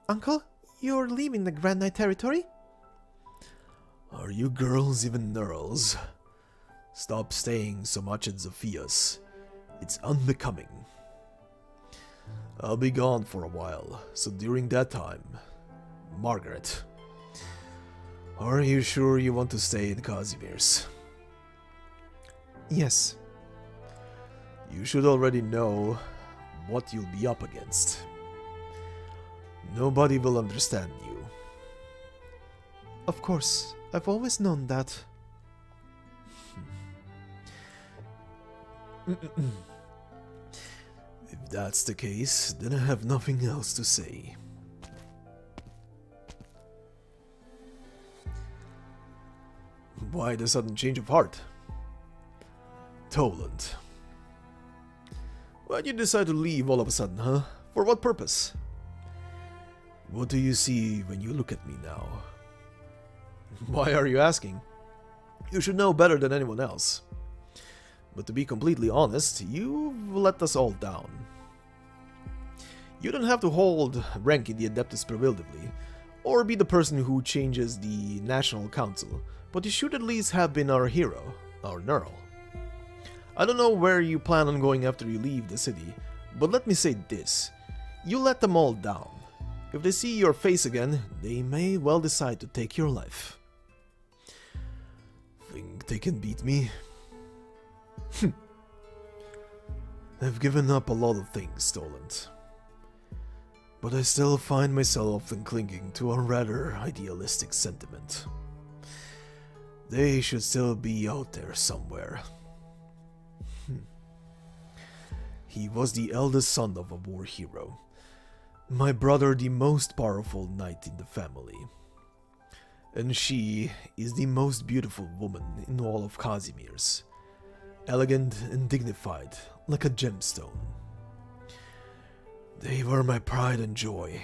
Uncle, you're leaving the Grand Knight territory? Are you girls even Nearls? Stop staying so much in Zophia's. It's unbecoming. I'll be gone for a while, so during that time, Margaret, are you sure you want to stay in Casimir's? Yes. You should already know what you'll be up against. Nobody will understand you. Of course, I've always known that. If that's the case, then I have nothing else to say. Why the sudden change of heart? Toland. Why'd you decide to leave all of a sudden, huh? For what purpose? What do you see when you look at me now? Why are you asking? You should know better than anyone else. But to be completely honest, you've let us all down. You don't have to hold rank in the Adeptus Previldively, or be the person who changes the National Council, but you should at least have been our hero, our Nearl. I don't know where you plan on going after you leave the city, but let me say this. You let them all down. If they see your face again, they may well decide to take your life. Think they can beat me? I've given up a lot of things, Toland. But I still find myself often clinging to a rather idealistic sentiment. They should still be out there somewhere. He was the eldest son of a war hero. My brother the most powerful knight in the family. And she is the most beautiful woman in all of Casimir's. Elegant and dignified, like a gemstone. They were my pride and joy,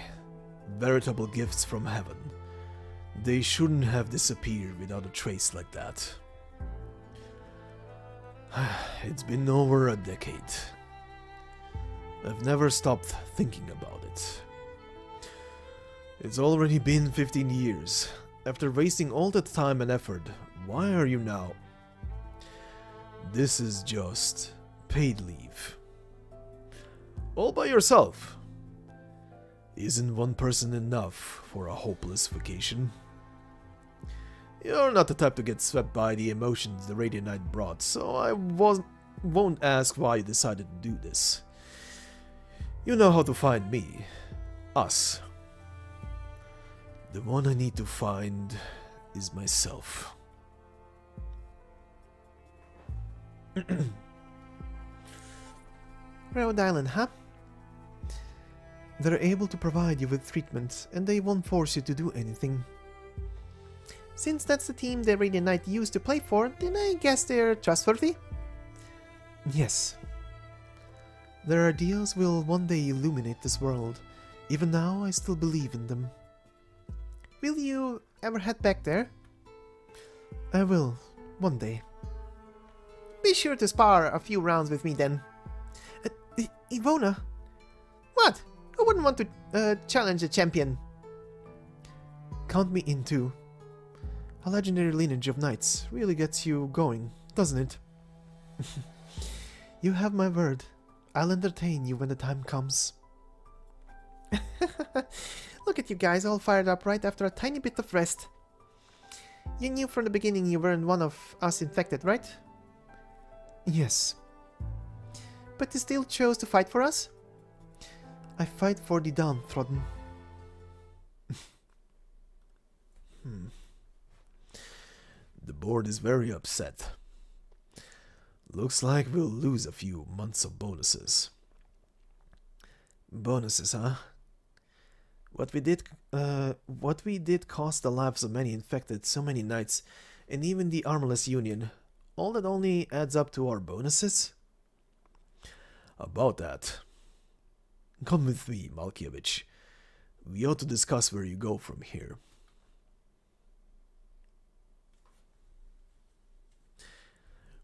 veritable gifts from heaven. They shouldn't have disappeared without a trace like that. It's been over a decade. I've never stopped thinking about it. It's already been 15 years. After wasting all that time and effort, why are you now? This is just paid leave. All by yourself. Isn't one person enough for a hopeless vacation? You're not the type to get swept by the emotions the Radiant Knight brought, so I won't ask why you decided to do this. You know how to find me. Us. The one I need to find is myself. Rhode Island, huh? They're able to provide you with treatment, and they won't force you to do anything. Since that's the team the Radiant Knight used to play for, then I guess they're trustworthy? Yes. Their ideals will one day illuminate this world. Even now, I still believe in them. Will you ever head back there? I will, one day. Be sure to spar a few rounds with me then. Ivona? What? Who wouldn't want to challenge a champion? Count me in too. A legendary lineage of knights really gets you going, doesn't it? You have my word. I'll entertain you when the time comes. Look at you guys all fired up right after a tiny bit of rest. You knew from the beginning you weren't one of us infected, right? Yes. But you still chose to fight for us? I fight for the downtrodden. The board is very upset. Looks like we'll lose a few months of bonuses. Bonuses, huh? What we did cost the lives of many infected, so many knights, and even the Armorless Union. All that only adds up to our bonuses? About that. Come with me, Malkievich. We ought to discuss where you go from here.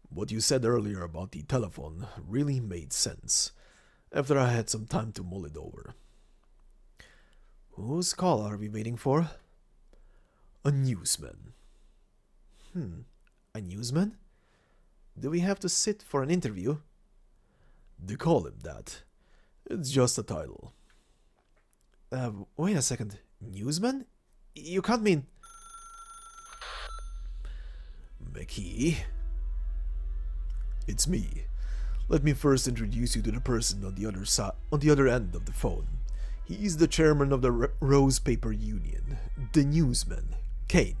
What you said earlier about the telephone really made sense, after I had some time to mull it over. Whose call are we waiting for? A newsman. A newsman? Do we have to sit for an interview? They call him that. It's just a title. Wait a second. Newsman? You can't mean... McKee? It's me. Let me first introduce you to the person on the other end of the phone. He's the chairman of the Rose Paper Union, the newsman, Kane.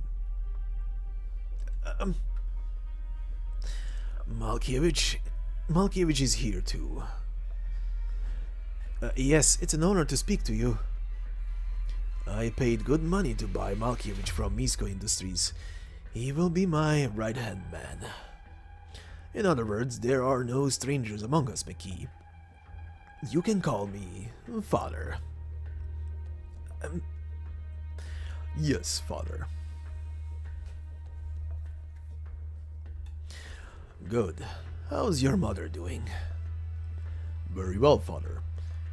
Malkievich is here too. Yes, it's an honor to speak to you. I paid good money to buy Malkievich from Misko Industries. He will be my right-hand man. In other words, there are no strangers among us, McKee. You can call me Father. Yes, Father. Good. How's your mother doing? Very well, Father.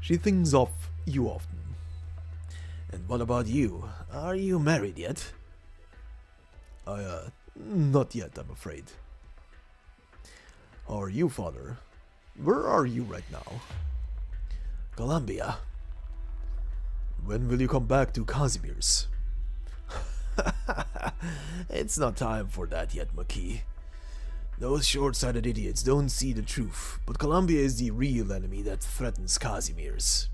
She thinks of you often. And what about you? Are you married yet? Not yet, I'm afraid. How are you, Father? Where are you right now? Columbia. When will you come back to Casimir's? It's not time for that yet, McKee. Those short-sighted idiots don't see the truth, but Columbia is the real enemy that threatens Casimir's.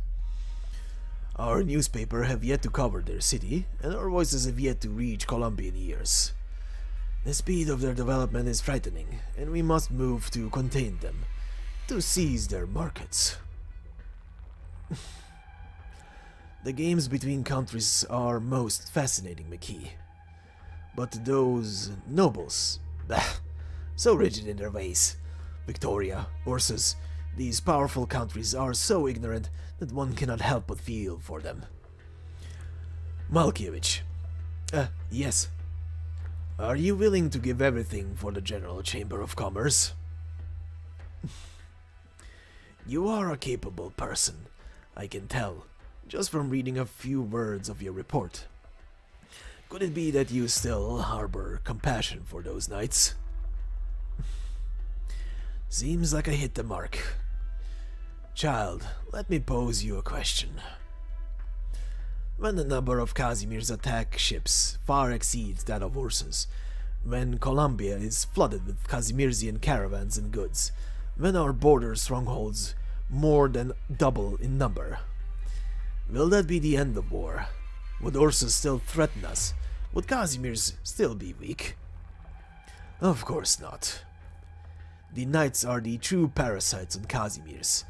Our newspaper have yet to cover their city, and our voices have yet to reach Columbian ears. The speed of their development is frightening, and we must move to contain them, to seize their markets. The games between countries are most fascinating, McKee. But those nobles, so rigid in their ways. Victoria, Ursus, these powerful countries are so ignorant that one cannot help but feel for them. Malkievich. Yes. Are you willing to give everything for the General Chamber of Commerce? You are a capable person, I can tell, just from reading a few words of your report. Could it be that you still harbor compassion for those knights? Seems like I hit the mark. Child, let me pose you a question. When the number of Casimir's attack ships far exceeds that of Ursus, when Columbia is flooded with Casimirsian caravans and goods, when our border strongholds more than double in number, will that be the end of war? Would Ursus still threaten us? Would Casimir's still be weak? Of course not. The knights are the true parasites on Casimirs.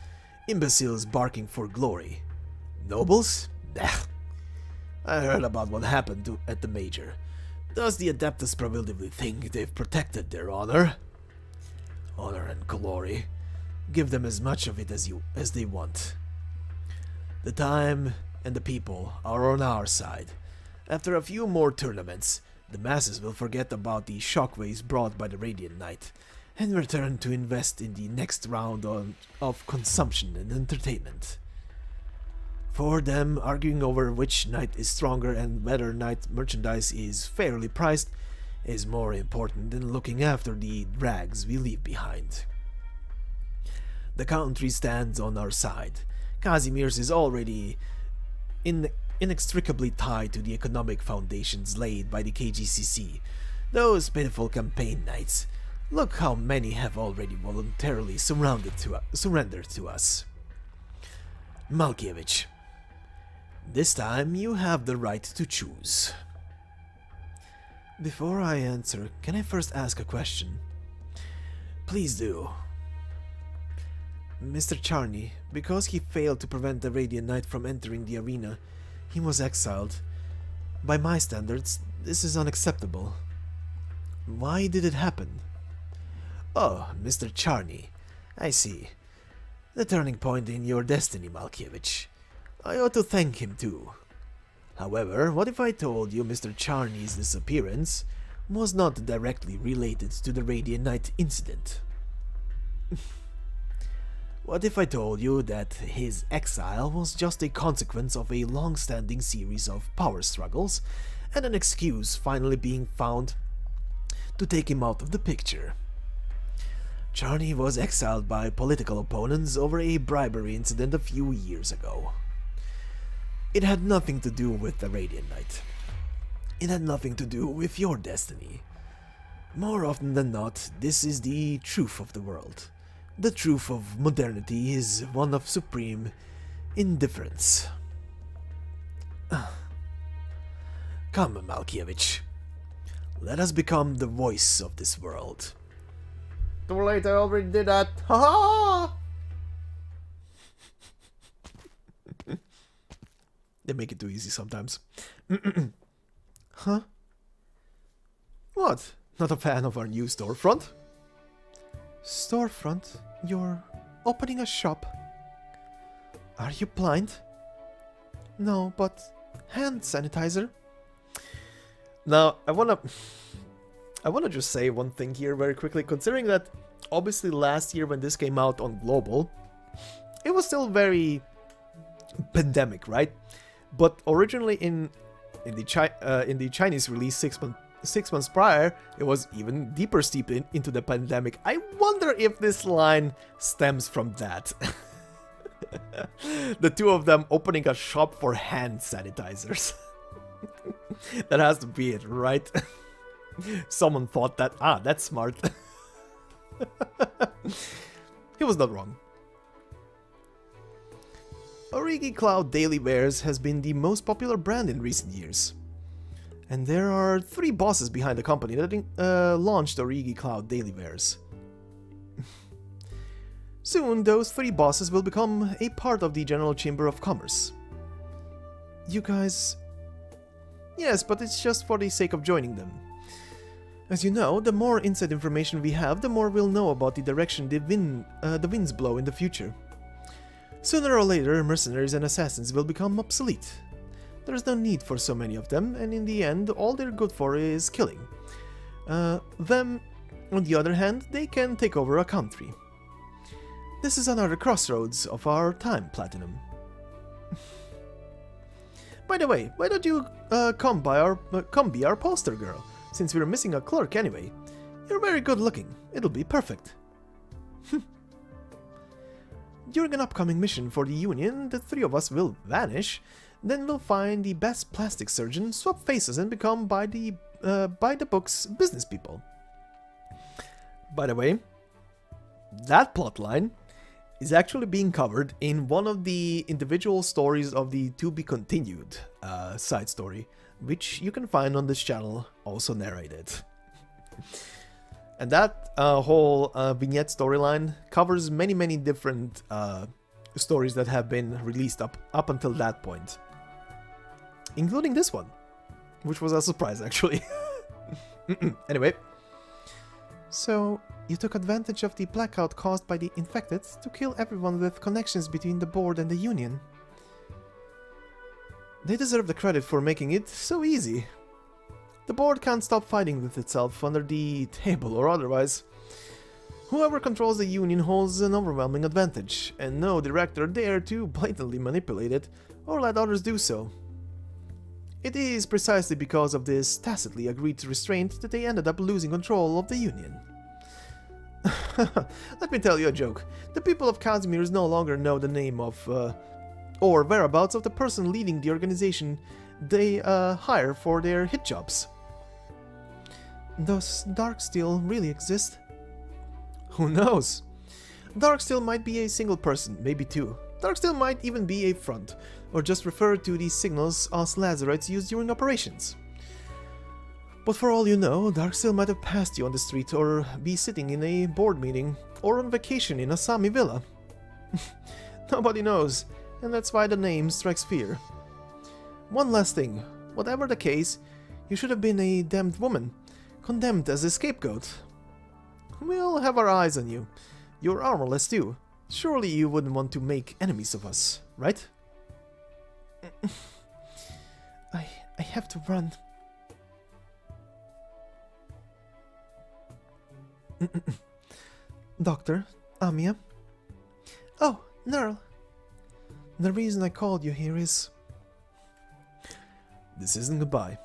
Imbeciles barking for glory. Nobles? Ugh. I heard about what happened at the Major. Does the Adeptus probably think they've protected their honor? Honor and glory. Give them as much of it as they want. The time and the people are on our side. After a few more tournaments, the masses will forget about the shockwaves brought by the Radiant Knight and return to invest in the next round of consumption and entertainment. For them, arguing over which knight is stronger and whether knight merchandise is fairly priced is more important than looking after the rags we leave behind. The country stands on our side. Casimirs is already inextricably tied to the economic foundations laid by the KGCC. Those pitiful campaign knights. Look how many have already voluntarily surrendered to us. Malkiewicz. This time you have the right to choose. Before I answer, can I first ask a question? Please do. Mr. Charney, because he failed to prevent the Radiant Knight from entering the arena, he was exiled. By my standards, this is unacceptable. Why did it happen? Oh, Mr. Charney, I see. The turning point in your destiny, Malkiewicz. I ought to thank him too. However, what if I told you Mr. Charney's disappearance was not directly related to the Radiant Knight incident? What if I told you that his exile was just a consequence of a long-standing series of power struggles and an excuse finally being found to take him out of the picture? Charney was exiled by political opponents over a bribery incident a few years ago. It had nothing to do with the Radiant Knight. It had nothing to do with your destiny. More often than not, this is the truth of the world. The truth of modernity is one of supreme indifference. Come, Malkiewicz. Let us become the voice of this world. Too late, I already did that. Ha ha! They make it too easy sometimes. Huh? What? Not a fan of our new storefront? Storefront? You're opening a shop? Are you blind? No, but hand sanitizer? Now, I wanna just say one thing here very quickly, considering that obviously last year when this came out on global, it was still very pandemic, right? But originally in the Chinese release 6 months prior, it was even deeper steep into the pandemic. I wonder if this line stems from that. The two of them opening a shop for hand sanitizers. That has to be it, right? Someone thought that, that's smart. He was not wrong. Origi Cloud Daily Wares has been the most popular brand in recent years. And there are 3 bosses behind the company that launched Origi Cloud Daily Wares. Soon, those 3 bosses will become a part of the General Chamber of Commerce. You guys... Yes, but it's just for the sake of joining them. As you know, the more inside information we have, the more we'll know about the direction the winds blow in the future. Sooner or later, mercenaries and assassins will become obsolete. There's no need for so many of them, and in the end, all they're good for is killing. Them, on the other hand, they can take over a country. This is another crossroads of our time, Platinum. By the way, why don't you come be our poster girl, since we're missing a clerk anyway. You're very good looking. It'll be perfect. During an upcoming mission for the Union, the 3 of us will vanish. Then we'll find the best plastic surgeon, swap faces, and become by the books business people. By the way, that plotline is actually being covered in one of the individual stories of the To Be Continued side story, which you can find on this channel, also narrated. And that whole vignette storyline covers many different stories that have been released up until that point. Including this one, which was a surprise actually. Anyway. So, you took advantage of the blackout caused by the infected to kill everyone with connections between the board and the union. They deserve the credit for making it so easy. The board can't stop fighting with itself under the table or otherwise. Whoever controls the union holds an overwhelming advantage, and no director dare to blatantly manipulate it or let others do so. It is precisely because of this tacitly agreed restraint that they ended up losing control of the union. Let me tell you a joke. The people of Casimir no longer know the name of or whereabouts of the person leading the organization they hire for their hit jobs. Does Darksteel really exist? Who knows? Darksteel might be a single person, maybe two. Darksteel might even be a front, or just refer to these signals us Lazarites use during operations. But for all you know, Darksteel might have passed you on the street, or be sitting in a board meeting, or on vacation in a Sami villa. Nobody knows, and that's why the name strikes fear. One last thing, whatever the case, you should have been a damned woman, condemned as a scapegoat. We'll have our eyes on you. You're armorless too. Surely you wouldn't want to make enemies of us, right? I have to run. Doctor, Amia. Oh, Nearl. The reason I called you here is... This isn't goodbye.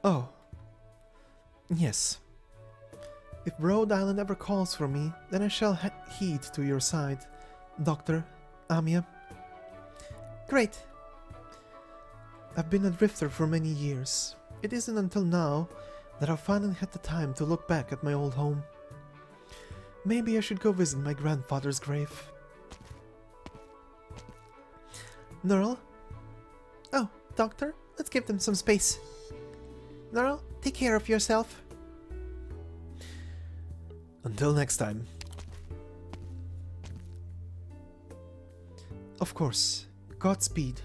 Oh. Yes. If Rhode Island ever calls for me, then I shall heed to your side, Dr. Amia. Great. I've been a drifter for many years. It isn't until now that I've finally had the time to look back at my old home. Maybe I should go visit my grandfather's grave. Nearl? Oh, Doctor, let's give them some space. Nearl, take care of yourself. Until next time. Of course. Godspeed.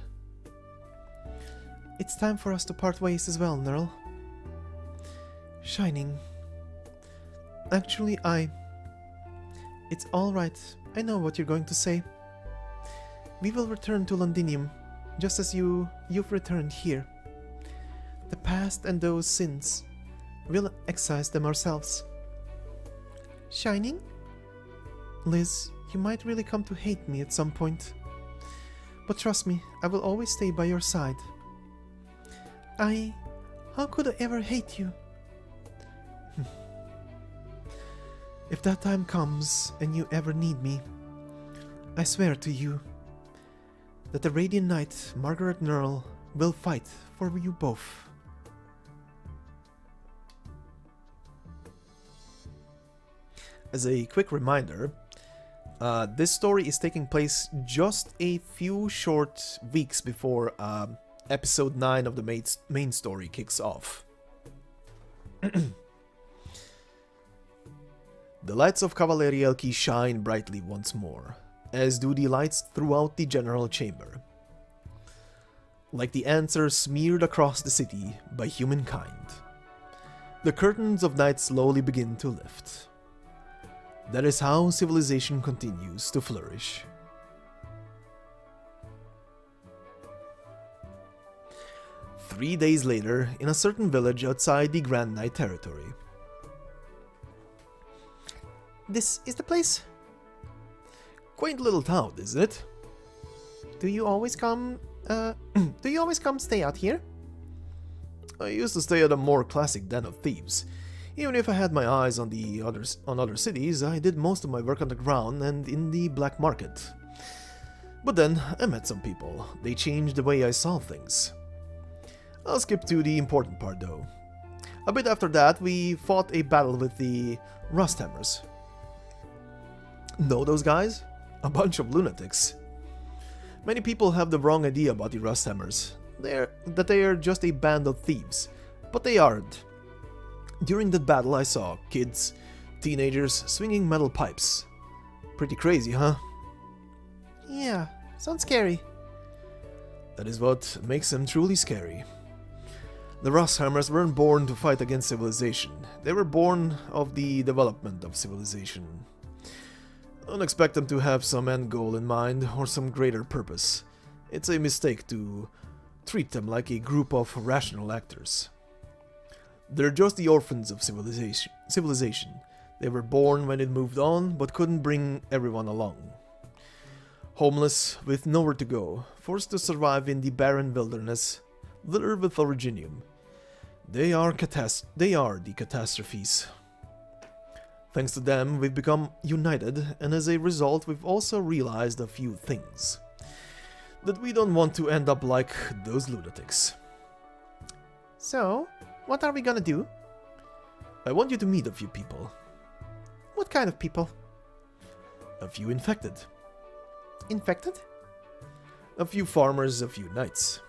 It's time for us to part ways as well, Nearl. Shining. Actually, It's alright. I know what you're going to say. We will return to Londinium, just as you've returned here. The past and those sins, we'll excise them ourselves. Shining? Liz, you might really come to hate me at some point. But trust me, I will always stay by your side. How could I ever hate you? If that time comes and you ever need me, I swear to you that the Radiant Knight, Margaret Nearl, will fight for you both. As a quick reminder, this story is taking place just a few short weeks before episode 9 of the main story kicks off. The lights of Cavallerielki shine brightly once more, as do the lights throughout the general chamber. Like the answer smeared across the city by humankind, the curtains of night slowly begin to lift. That is how civilization continues to flourish. Three days later, in a certain village outside the Grand Knight territory. This is the place? Quaint little town, isn't it? Do you always come stay out here? I used to stay at a more classic den of thieves. Even if I had my eyes on other cities, I did most of my work underground and in the black market. But then, I met some people. They changed the way I saw things. I'll skip to the important part though. A bit after that, we fought a battle with the Rusthammers. Know those guys? A bunch of lunatics. Many people have the wrong idea about the Rusthammers. That they are just a band of thieves. But they aren't. During that battle I saw kids, teenagers swinging metal pipes. Pretty crazy, huh? Yeah, sounds scary. That is what makes them truly scary. The Rosshammers weren't born to fight against civilization. They were born of the development of civilization. Don't expect them to have some end goal in mind or some greater purpose. It's a mistake to treat them like a group of rational actors. They're just the orphans of civilization. They were born when it moved on, but couldn't bring everyone along. Homeless, with nowhere to go, forced to survive in the barren wilderness, littered with originium. They are the catastrophes. Thanks to them, we've become united, and as a result, we've also realized a few things. That we don't want to end up like those lunatics. So, what are we gonna do? I want you to meet a few people. What kind of people? A few infected. Infected? A few farmers, a few knights.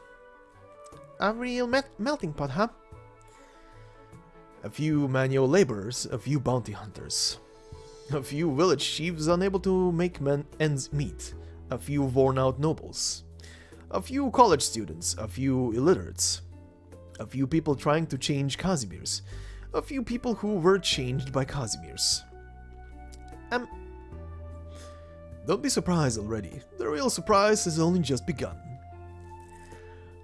A real melting pot, huh? A few manual laborers, a few bounty hunters. A few village chiefs unable to make ends meet. A few worn-out nobles. A few college students, a few illiterates. A few people trying to change Casimirs. A few people who were changed by Casimirs. Don't be surprised already. The real surprise has only just begun.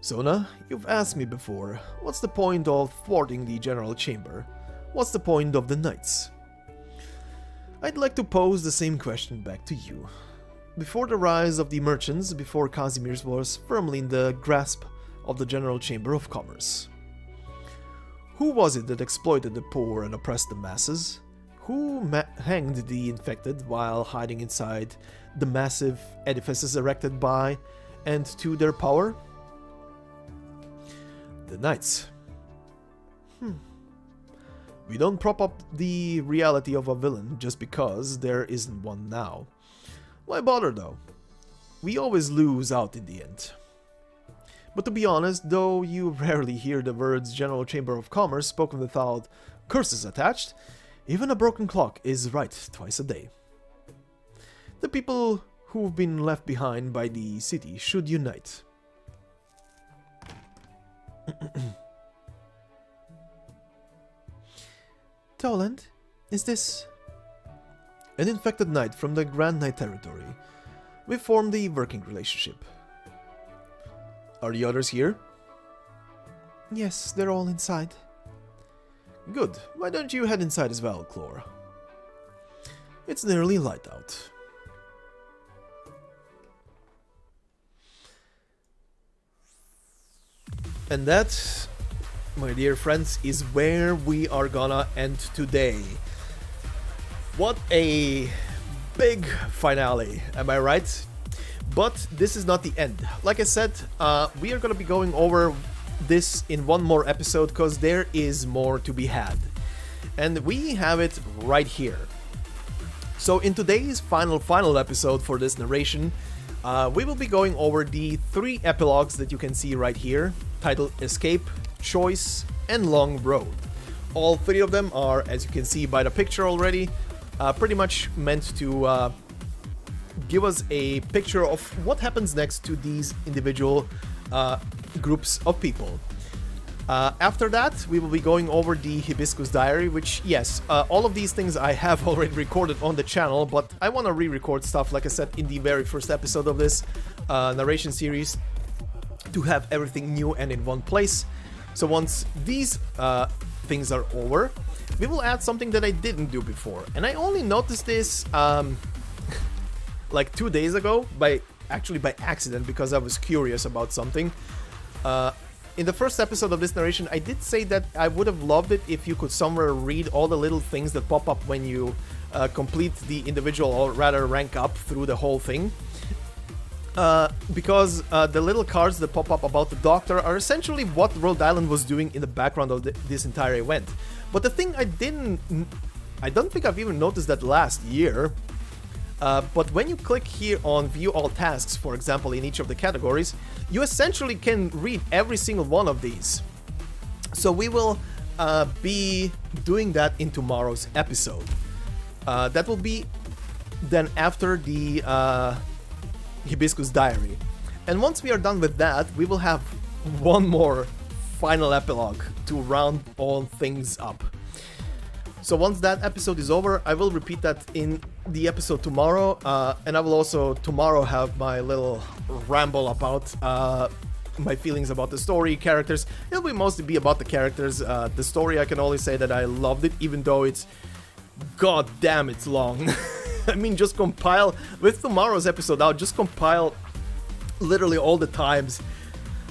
Sona, you've asked me before, what's the point of thwarting the General Chamber? What's the point of the Knights? I'd like to pose the same question back to you. Before the rise of the merchants, before Casimirs was firmly in the grasp of the General Chamber of Commerce, who was it that exploited the poor and oppressed the masses? Who hanged the infected while hiding inside the massive edifices erected by and to their power? The Knights. We don't prop up the reality of a villain just because there isn't one now. Why bother though? We always lose out in the end. But to be honest, though you rarely hear the words General Chamber of Commerce spoken without curses attached, even a broken clock is right twice a day. The people who've been left behind by the city should unite. Toland, is this... An infected knight from the Grand Knight territory. We formed a working relationship. Are the others here? Yes, they're all inside. Good. Why don't you head inside as well, Clore? It's nearly light out. And that, my dear friends, is where we are gonna end today. What a big finale, am I right? But this is not the end. Like I said, we are gonna be going over this in one more episode because there is more to be had. And we have it right here. So in today's final episode for this narration, we will be going over the 3 epilogues that you can see right here, titled Escape, Choice, and Long Road. All 3 of them are, as you can see by the picture already, pretty much meant to give us a picture of what happens next to these individual groups of people. After that, we will be going over the Hibiscus Diary, which, yes, all of these things I have already recorded on the channel, but I want to re-record stuff, like I said, in the very first episode of this narration series, to have everything new and in one place. So once these things are over, we will add something that I didn't do before. And I only noticed this like 2 days ago, actually by accident, because I was curious about something. In the first episode of this narration, I did say that I would have loved it if you could somewhere read all the little things that pop up when you complete the individual, or rather rank up through the whole thing. Because the little cards that pop up about the doctor are essentially what Rhode Island was doing in the background of this entire event. But the thing I don't think I've even noticed that last year. But when you click here on View All Tasks, for example, in each of the categories, you essentially can read every single one of these. So we will be doing that in tomorrow's episode. That will be then after the Hibiscus Diary. And once we are done with that, we will have one more final epilogue to round all things up. So once that episode is over, I will repeat that in the episode tomorrow, and I will also tomorrow have my little ramble about my feelings about the story, characters. It'll be mostly be about the characters. The story, I can only say that I loved it, even though it's god damn it's long. I mean, just compile with tomorrow's episode. I'll just compile literally all the times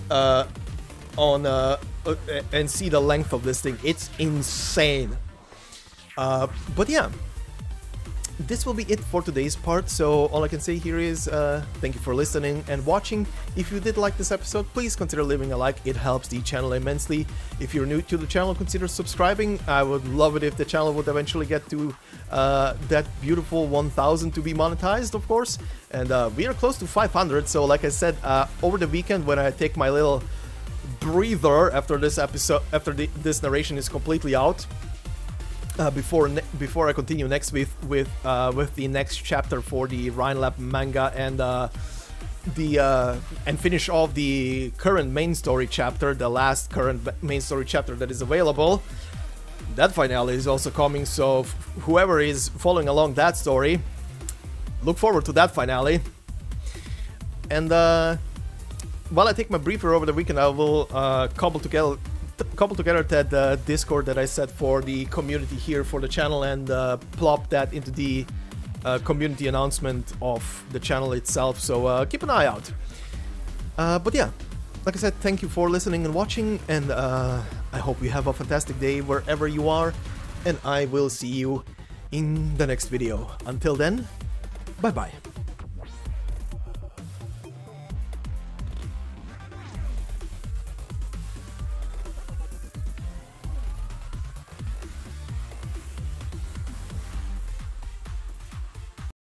and see the length of this thing. It's insane. But yeah, this will be it for today's part. So all I can say here is thank you for listening and watching. If you did like this episode, please consider leaving a like. It helps the channel immensely. If you're new to the channel, consider subscribing. I would love it if the channel would eventually get to that beautiful 1000 to be monetized, of course. And we are close to 500. So like I said, over the weekend when I take my little breather after this episode, after this narration is completely out, before I continue next with the next chapter for the Rhinelab manga and finish off the current main story chapter, the last current main story chapter that is available. That finale is also coming, so whoever is following along that story, look forward to that finale. And while I take my breather over the weekend, I will cobble together that Discord that I set for the community here for the channel and plop that into the community announcement of the channel itself, so keep an eye out. But yeah, like I said, thank you for listening and watching, and I hope you have a fantastic day wherever you are, and I will see you in the next video. Until then, bye bye.